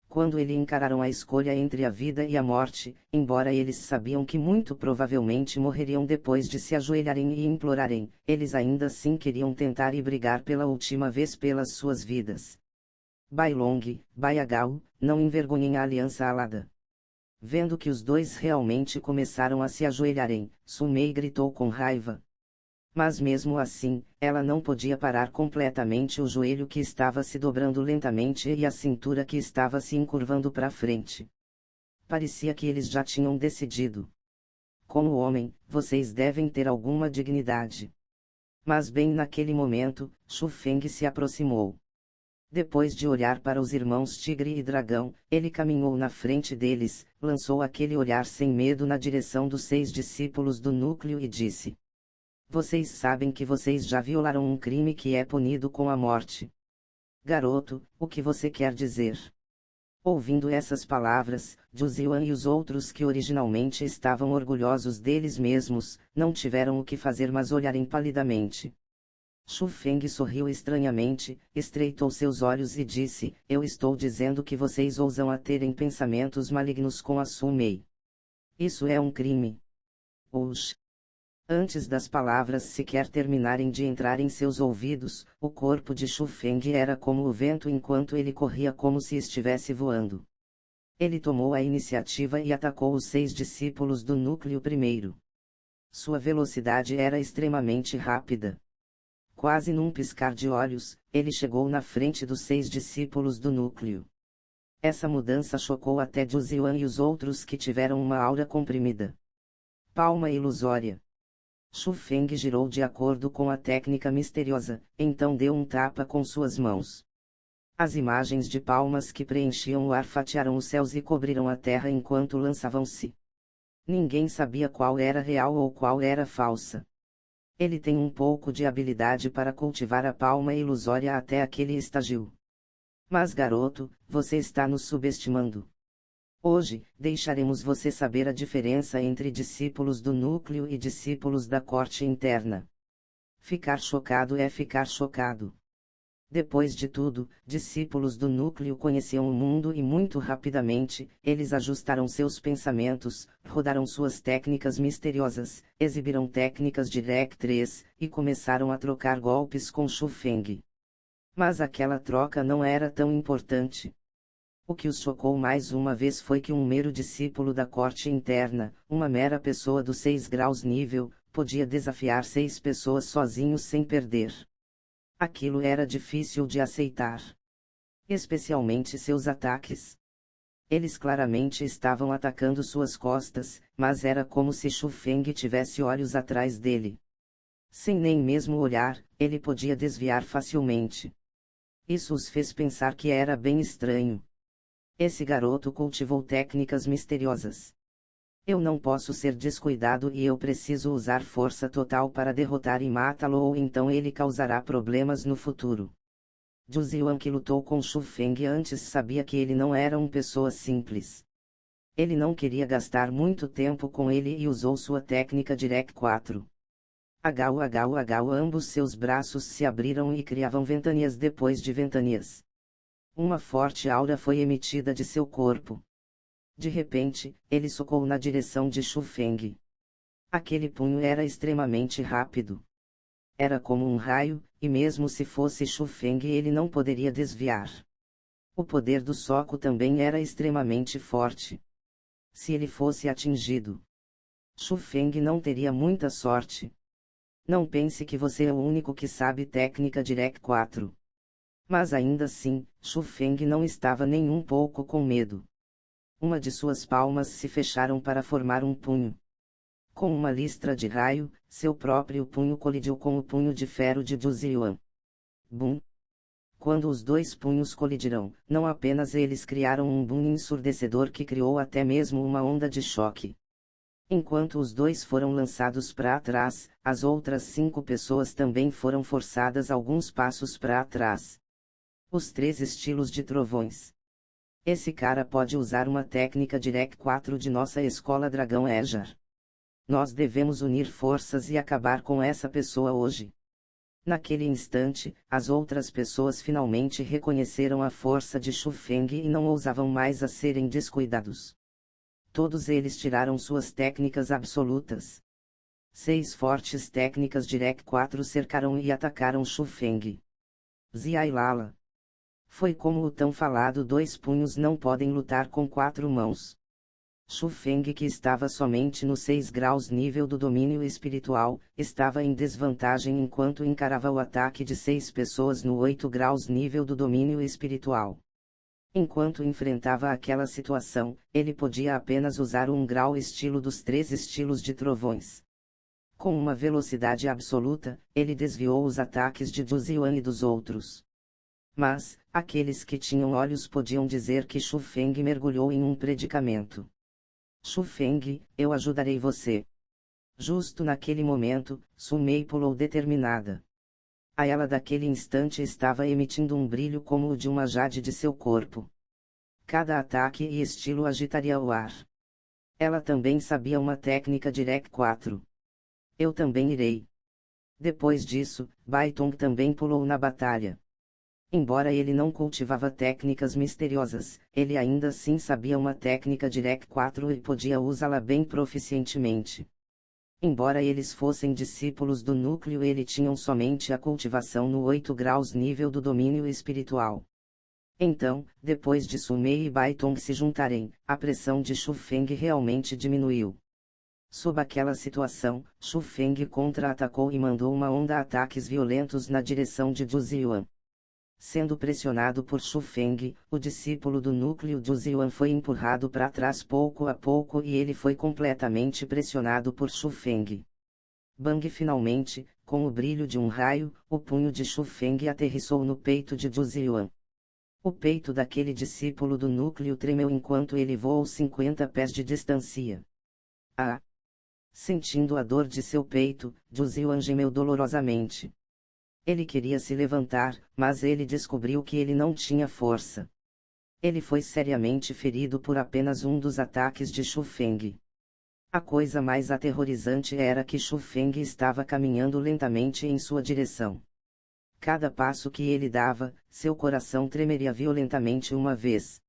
Quando eles encararam a escolha entre a vida e a morte, embora eles sabiam que muito provavelmente morreriam depois de se ajoelharem e implorarem, eles ainda assim queriam tentar e brigar pela última vez pelas suas vidas. Bailong, Baiagao, não envergonhem a aliança alada. Vendo que os dois realmente começaram a se ajoelharem, Sumei gritou com raiva. Mas mesmo assim, ela não podia parar completamente o joelho que estava se dobrando lentamente e a cintura que estava se encurvando para frente. Parecia que eles já tinham decidido. Como homem, vocês devem ter alguma dignidade. Mas bem naquele momento, Shu Feng se aproximou. Depois de olhar para os irmãos Tigre e Dragão, ele caminhou na frente deles, lançou aquele olhar sem medo na direção dos 6 discípulos do núcleo e disse: Vocês sabem que vocês já violaram um crime que é punido com a morte. Garoto, o que você quer dizer? Ouvindo essas palavras, Ziyuan e os outros que originalmente estavam orgulhosos deles mesmos, não tiveram o que fazer mas olharem palidamente. Shu Feng sorriu estranhamente, estreitou seus olhos e disse: Eu estou dizendo que vocês ousam a terem pensamentos malignos com a Sumei. Isso é um crime. Oxi. Antes das palavras sequer terminarem de entrar em seus ouvidos, o corpo de Shu Feng era como o vento enquanto ele corria como se estivesse voando. Ele tomou a iniciativa e atacou os 6 discípulos do núcleo primeiro. Sua velocidade era extremamente rápida. Quase num piscar de olhos, ele chegou na frente dos 6 discípulos do núcleo. Essa mudança chocou até Ziyuan e os outros que tiveram uma aura comprimida. Palma ilusória. Shu Feng girou de acordo com a técnica misteriosa, então deu um tapa com suas mãos. As imagens de palmas que preenchiam o ar fatiaram os céus e cobriram a terra enquanto lançavam-se. Ninguém sabia qual era real ou qual era falsa. Ele tem um pouco de habilidade para cultivar a palma ilusória até aquele estágio. Mas garoto, você está nos subestimando. Hoje, deixaremos você saber a diferença entre discípulos do núcleo e discípulos da corte interna. Ficar chocado é ficar chocado. Depois de tudo, discípulos do núcleo conheciam o mundo e muito rapidamente, eles ajustaram seus pensamentos, rodaram suas técnicas misteriosas, exibiram técnicas de Rec 3, e começaram a trocar golpes com Shu Feng. Mas aquela troca não era tão importante. O que os chocou mais uma vez foi que um mero discípulo da corte interna, uma mera pessoa dos 6 graus nível, podia desafiar 6 pessoas sozinhos sem perder. Aquilo era difícil de aceitar. Especialmente seus ataques. Eles claramente estavam atacando suas costas, mas era como se Shu Feng tivesse olhos atrás dele. Sem nem mesmo olhar, ele podia desviar facilmente. Isso os fez pensar que era bem estranho. Esse garoto cultivou técnicas misteriosas. Eu não posso ser descuidado e eu preciso usar força total para derrotar e matá-lo ou então ele causará problemas no futuro. Zhu Ziyuan, que lutou com Shu Feng antes, sabia que ele não era uma pessoa simples. Ele não queria gastar muito tempo com ele e usou sua técnica Direct 4. HU, ambos seus braços se abriram e criavam ventanias depois de ventanias. Uma forte aura foi emitida de seu corpo. De repente, ele socou na direção de Shu Feng. Aquele punho era extremamente rápido. Era como um raio, e mesmo se fosse Shu Feng ele não poderia desviar. O poder do soco também era extremamente forte. Se ele fosse atingido, Shu Feng não teria muita sorte. Não pense que você é o único que sabe técnica Direct 4. Mas ainda assim, Shu Feng não estava nem um pouco com medo. Uma de suas palmas se fecharam para formar um punho. Com uma listra de raio, seu próprio punho colidiu com o punho de ferro de Zhu Ziyuan. Bum! Quando os dois punhos colidiram, não apenas eles criaram um boom ensurdecedor que criou até mesmo uma onda de choque. Enquanto os dois foram lançados para trás, as outras 5 pessoas também foram forçadas alguns passos para trás. Os 3 estilos de trovões. Esse cara pode usar uma técnica Direct 4 de nossa escola Dragão Ejar. Nós devemos unir forças e acabar com essa pessoa hoje. Naquele instante, as outras pessoas finalmente reconheceram a força de Shu Feng e não ousavam mais a serem descuidados. Todos eles tiraram suas técnicas absolutas. 6 fortes técnicas Direct 4 cercaram e atacaram Shu Feng. Ziailala. Foi como o tão falado 2 punhos não podem lutar com 4 mãos. Shu Feng, que estava somente no 6 graus nível do domínio espiritual, estava em desvantagem enquanto encarava o ataque de 6 pessoas no 8 graus nível do domínio espiritual. Enquanto enfrentava aquela situação, ele podia apenas usar um grau estilo dos 3 estilos de trovões. Com uma velocidade absoluta, ele desviou os ataques de Zhu Ziyuan e dos outros. Mas, aqueles que tinham olhos podiam dizer que Shu Feng mergulhou em um predicamento. Shu Feng, eu ajudarei você. Justo naquele momento, Su Mei pulou determinada. A ela daquele instante estava emitindo um brilho como o de uma jade de seu corpo. Cada ataque e estilo agitaria o ar. Ela também sabia uma técnica Direct 4. Eu também irei. Depois disso, Baitong também pulou na batalha. Embora ele não cultivava técnicas misteriosas, ele ainda assim sabia uma técnica Direct 4 e podia usá-la bem proficientemente. Embora eles fossem discípulos do núcleo, ele tinham somente a cultivação no 8 graus nível do domínio espiritual. Então, depois de Su Mei e Baitong se juntarem, a pressão de Shu Feng realmente diminuiu. Sob aquela situação, Shu Feng contra-atacou e mandou uma onda de ataques violentos na direção de Zhu Ziyuan. Sendo pressionado por Shu Feng, o discípulo do núcleo Zhu Ziyuan foi empurrado para trás pouco a pouco e ele foi completamente pressionado por Shu Feng. Bang! Finalmente, com o brilho de um raio, o punho de Shu Feng aterrissou no peito de Zhu Ziyuan. O peito daquele discípulo do núcleo tremeu enquanto ele voou 50 pés de distância. Ah! Sentindo a dor de seu peito, Zhu Ziyuan gemeu dolorosamente. Ele queria se levantar, mas ele descobriu que ele não tinha força. Ele foi seriamente ferido por apenas um dos ataques de Shu Feng. A coisa mais aterrorizante era que Shu Feng estava caminhando lentamente em sua direção. Cada passo que ele dava, seu coração tremeria violentamente uma vez.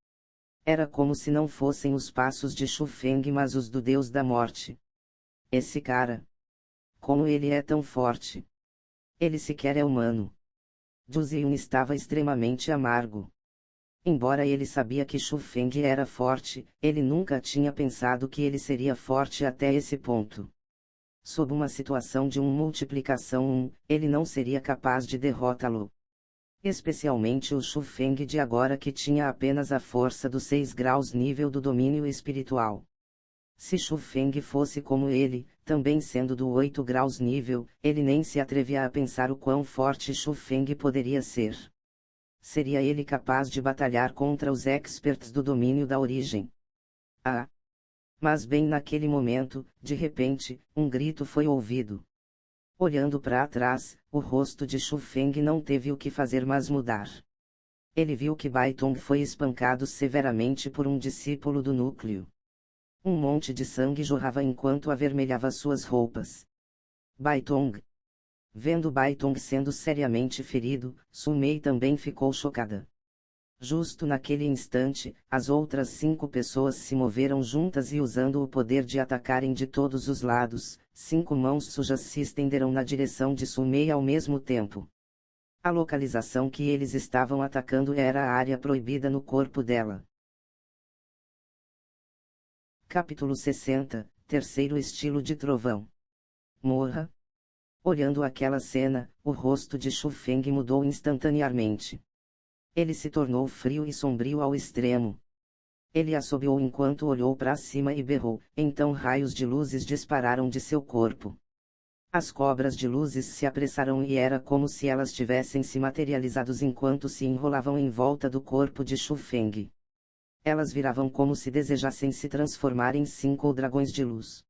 Era como se não fossem os passos de Shu Feng mas os do Deus da Morte. Esse cara. Como ele é tão forte. Ele sequer é humano. Zhu Ziyun estava extremamente amargo. Embora ele sabia que Shu Feng era forte, ele nunca tinha pensado que ele seria forte até esse ponto. Sob uma situação de multiplicação 1, ele não seria capaz de derrotá-lo. Especialmente o Shu Feng de agora que tinha apenas a força dos 6 graus nível do domínio espiritual. Se Shu Feng fosse como ele, também sendo do 8 graus nível, ele nem se atrevia a pensar o quão forte Shu Feng poderia ser. Seria ele capaz de batalhar contra os experts do domínio da origem? Ah! Mas bem naquele momento, de repente, um grito foi ouvido. Olhando para trás, o rosto de Shu Feng não teve o que fazer mas mudar. Ele viu que Bai Tong foi espancado severamente por um discípulo do núcleo. Um monte de sangue jorrava enquanto avermelhava suas roupas. Bai Tong. Vendo Bai Tong sendo seriamente ferido, Su Mei também ficou chocada. Justo naquele instante, as outras 5 pessoas se moveram juntas e usando o poder de atacarem de todos os lados, 5 mãos sujas se estenderam na direção de Su Mei ao mesmo tempo. A localização que eles estavam atacando era a área proibida no corpo dela. Capítulo 60, Terceiro estilo de trovão. Morra. Olhando aquela cena, o rosto de Shu Feng mudou instantaneamente. Ele se tornou frio e sombrio ao extremo. Ele assobiou enquanto olhou para cima e berrou, então raios de luzes dispararam de seu corpo. As cobras de luzes se apressaram e era como se elas tivessem se materializado enquanto se enrolavam em volta do corpo de Shu Feng. Elas viravam como se desejassem se transformar em 5 dragões de luz.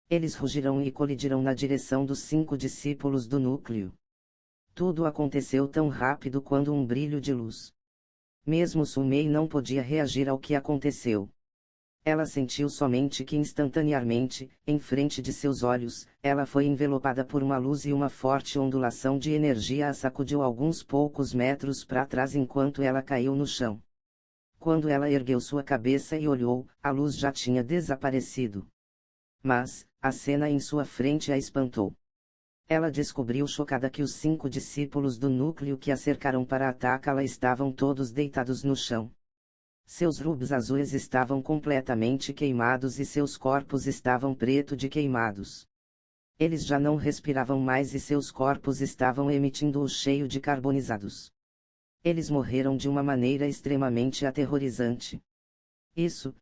Eles rugiram e colidiram na direção dos 5 discípulos do núcleo. Tudo aconteceu tão rápido quanto um brilho de luz. Mesmo Su Mei não podia reagir ao que aconteceu. Ela sentiu somente que instantaneamente, em frente de seus olhos, ela foi envelopada por uma luz e uma forte ondulação de energia a sacudiu alguns poucos metros para trás enquanto ela caiu no chão. Quando ela ergueu sua cabeça e olhou, a luz já tinha desaparecido. Mas, a cena em sua frente a espantou. Ela descobriu chocada que os 5 discípulos do núcleo que a cercaram para atacá-la estavam todos deitados no chão. Seus rubos azuis estavam completamente queimados e seus corpos estavam preto de queimados. Eles já não respiravam mais e seus corpos estavam emitindo o cheio de carbonizados. Eles morreram de uma maneira extremamente aterrorizante. Isso.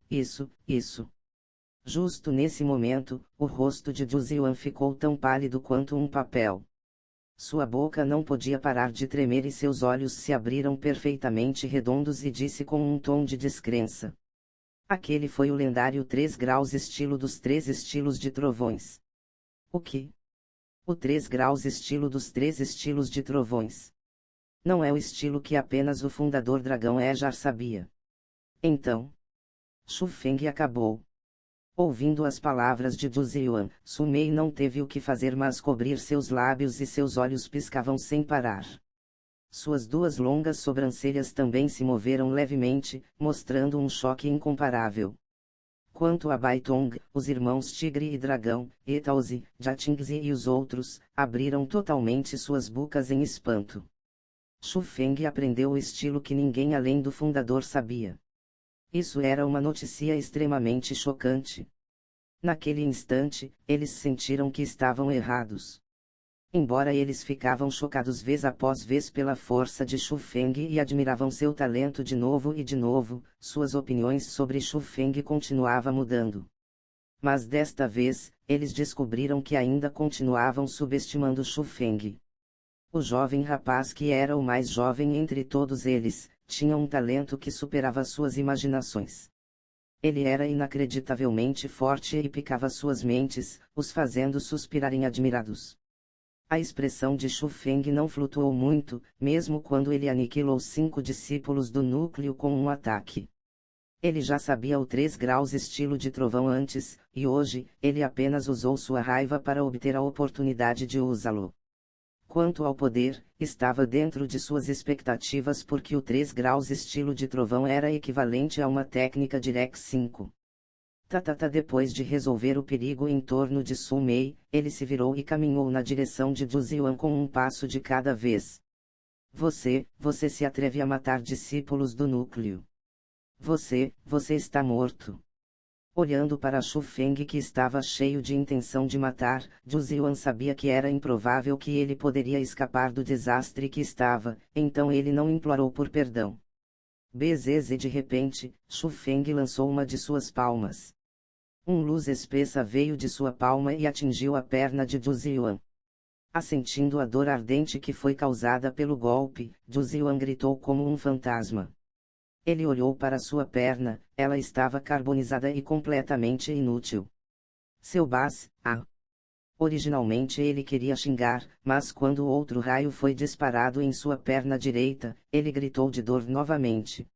Justo nesse momento, o rosto de Zhu Ziyuan ficou tão pálido quanto um papel. Sua boca não podia parar de tremer e seus olhos se abriram perfeitamente redondos e disse com um tom de descrença. Aquele foi o lendário 3 graus estilo dos 3 estilos de trovões. O que? O 3 graus estilo dos 3 estilos de trovões. Não é o estilo que apenas o fundador dragão Ejar sabia. Então, Shu Feng acabou. Ouvindo as palavras de Zhu Ziyuan, Su Mei não teve o que fazer mas cobrir seus lábios e seus olhos piscavam sem parar. Suas 2 longas sobrancelhas também se moveram levemente, mostrando um choque incomparável. Quanto a Bai Tong, os irmãos Tigre e Dragão, Etaozi, Jatingzi e os outros, abriram totalmente suas bocas em espanto. Shu Feng aprendeu o estilo que ninguém além do fundador sabia. Isso era uma notícia extremamente chocante. Naquele instante, eles sentiram que estavam errados. Embora eles ficavam chocados vez após vez pela força de Shu Feng e admiravam seu talento de novo e de novo, suas opiniões sobre Shu Feng continuavam mudando. Mas desta vez, eles descobriram que ainda continuavam subestimando Shu Feng. O jovem rapaz que era o mais jovem entre todos eles, tinha um talento que superava suas imaginações. Ele era inacreditavelmente forte e picava suas mentes, os fazendo suspirarem admirados. A expressão de Shu Feng não flutuou muito, mesmo quando ele aniquilou 5 discípulos do núcleo com um ataque. Ele já sabia o 3 graus estilo de trovão antes, e hoje, ele apenas usou sua raiva para obter a oportunidade de usá-lo. Quanto ao poder, estava dentro de suas expectativas porque o 3 graus estilo de trovão era equivalente a uma técnica Direct 5. Depois de resolver o perigo em torno de Su Mei, ele se virou e caminhou na direção de Du Ziyan com um passo de cada vez. Você se atreve a matar discípulos do núcleo. Você está morto. Olhando para Xu Feng que estava cheio de intenção de matar, Du Ziyan sabia que era improvável que ele poderia escapar do desastre que estava, então ele não implorou por perdão. E de repente, Xu Feng lançou uma de suas palmas. Luz espessa veio de sua palma e atingiu a perna de Du Ziyan. Assentindo a dor ardente que foi causada pelo golpe, Du Ziyan gritou como um fantasma. Ele olhou para sua perna, ela estava carbonizada e completamente inútil. Seu bás, Originalmente ele queria xingar, mas quando outro raio foi disparado em sua perna direita, ele gritou de dor novamente.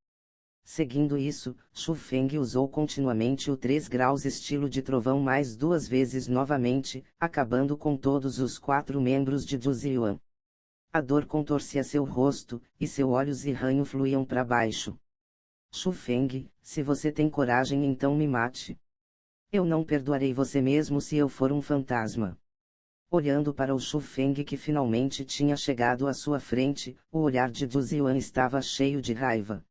Seguindo isso, Xu Feng usou continuamente o 3 graus estilo de trovão mais 2 vezes novamente, acabando com todos os 4 membros de Du Ziyan. A dor contorcia seu rosto, e seus olhos e ranho fluíam para baixo. Xu Feng, se você tem coragem então me mate. Eu não perdoarei você mesmo se eu for um fantasma. Olhando para o Xu Feng que finalmente tinha chegado à sua frente, o olhar de Du Ziyan estava cheio de raiva.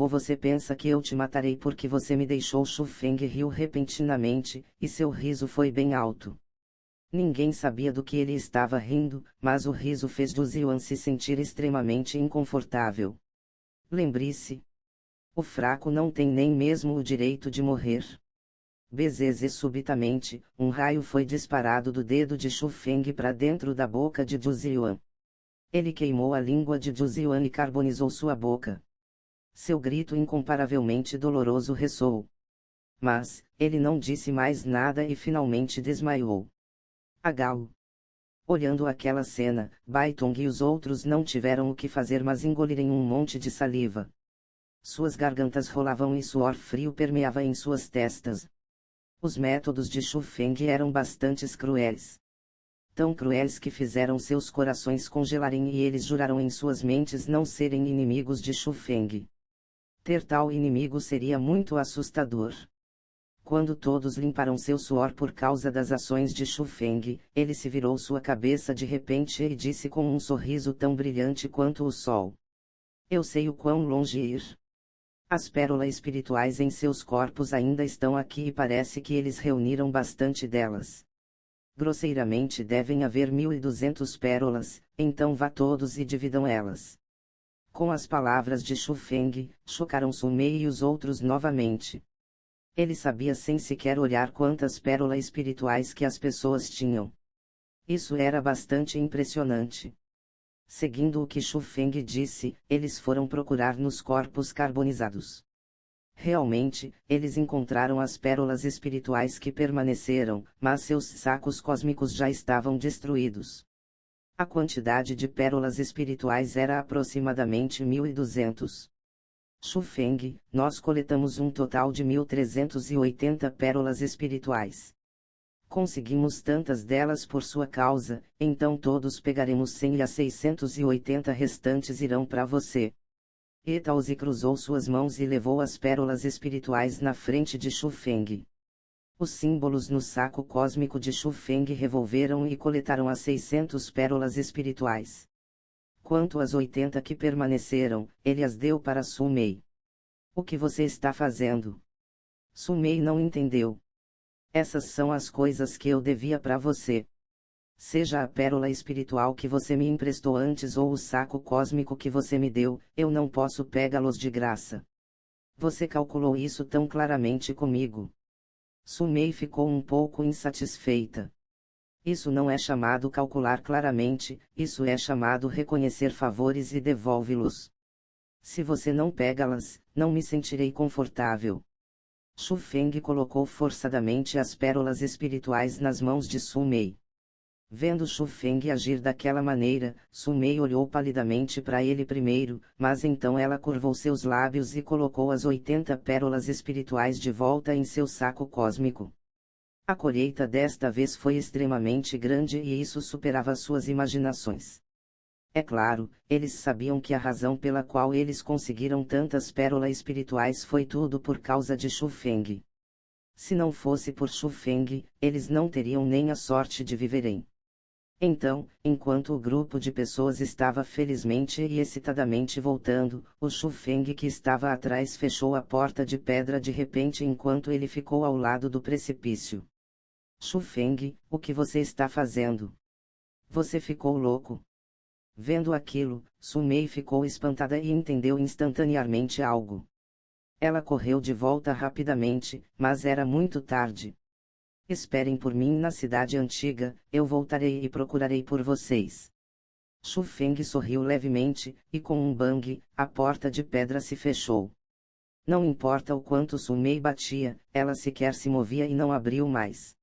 Você pensa que eu te matarei porque você me deixou? Xu Feng riu repentinamente, e seu riso foi bem alto. Ninguém sabia do que ele estava rindo, mas o riso fez Du Ziyan se sentir extremamente inconfortável. Lembre-se. O fraco não tem nem mesmo o direito de morrer. Subitamente, um raio foi disparado do dedo de Xu Feng para dentro da boca de Du Ziyan. Ele queimou a língua de Du Ziyan e carbonizou sua boca. Seu grito incomparavelmente doloroso ressoou. Mas, ele não disse mais nada e finalmente desmaiou. Agao. Olhando aquela cena, Baitong e os outros não tiveram o que fazer mas engolirem um monte de saliva. Suas gargantas rolavam e suor frio permeava em suas testas. Os métodos de Xu Feng eram bastante cruéis. Tão cruéis que fizeram seus corações congelarem e eles juraram em suas mentes não serem inimigos de Xu Feng. Ter tal inimigo seria muito assustador. Quando todos limparam seu suor por causa das ações de Xu Feng, ele se virou sua cabeça de repente e disse com um sorriso tão brilhante quanto o sol. Eu sei o quão longe ir. As pérolas espirituais em seus corpos ainda estão aqui e parece que eles reuniram bastante delas. Grosseiramente devem haver 1.200 pérolas, então vá todos e dividam elas. Com as palavras de Xu Feng, chocaram Su Mei e os outros novamente. Ele sabia sem sequer olhar quantas pérolas espirituais que as pessoas tinham. Isso era bastante impressionante. Seguindo o que Xu Feng disse, eles foram procurar nos corpos carbonizados. Realmente, eles encontraram as pérolas espirituais que permaneceram, mas seus sacos cósmicos já estavam destruídos. A quantidade de pérolas espirituais era aproximadamente 1.200. Xu Feng, nós coletamos um total de 1.380 pérolas espirituais. Conseguimos tantas delas por sua causa, então todos pegaremos 100 e as 680 restantes irão para você. Etauzi cruzou suas mãos e levou as pérolas espirituais na frente de Xu Feng. Os símbolos no saco cósmico de Xu Feng revolveram e coletaram as 600 pérolas espirituais. Quanto às 80 que permaneceram, ele as deu para Su Mei. O que você está fazendo? Su Mei não entendeu. Essas são as coisas que eu devia para você. Seja a pérola espiritual que você me emprestou antes ou o saco cósmico que você me deu, eu não posso pegá-los de graça. Você calculou isso tão claramente comigo. Su Mei ficou um pouco insatisfeita. Isso não é chamado calcular claramente, isso é chamado reconhecer favores e devolve-los. Se você não pega-las, não me sentirei confortável. Xu Feng colocou forçadamente as pérolas espirituais nas mãos de Su Mei. Vendo Xu Feng agir daquela maneira, Su Mei olhou palidamente para ele primeiro, mas então ela curvou seus lábios e colocou as 80 pérolas espirituais de volta em seu saco cósmico. A colheita desta vez foi extremamente grande e isso superava suas imaginações. É claro, eles sabiam que a razão pela qual eles conseguiram tantas pérolas espirituais foi tudo por causa de Xu Feng. Se não fosse por Xu Feng, eles não teriam nem a sorte de viverem. Então, enquanto o grupo de pessoas estava felizmente e excitadamente voltando, o Xu Feng que estava atrás fechou a porta de pedra de repente enquanto ele ficou ao lado do precipício. Xu Feng, o que você está fazendo? Você ficou louco? Vendo aquilo, Su Mei ficou espantada e entendeu instantaneamente algo. Ela correu de volta rapidamente, mas era muito tarde. Esperem por mim na cidade antiga, eu voltarei e procurarei por vocês. Xu Feng sorriu levemente, e com um bang, a porta de pedra se fechou. Não importa o quanto Su Mei batia, ela sequer se movia e não abriu mais.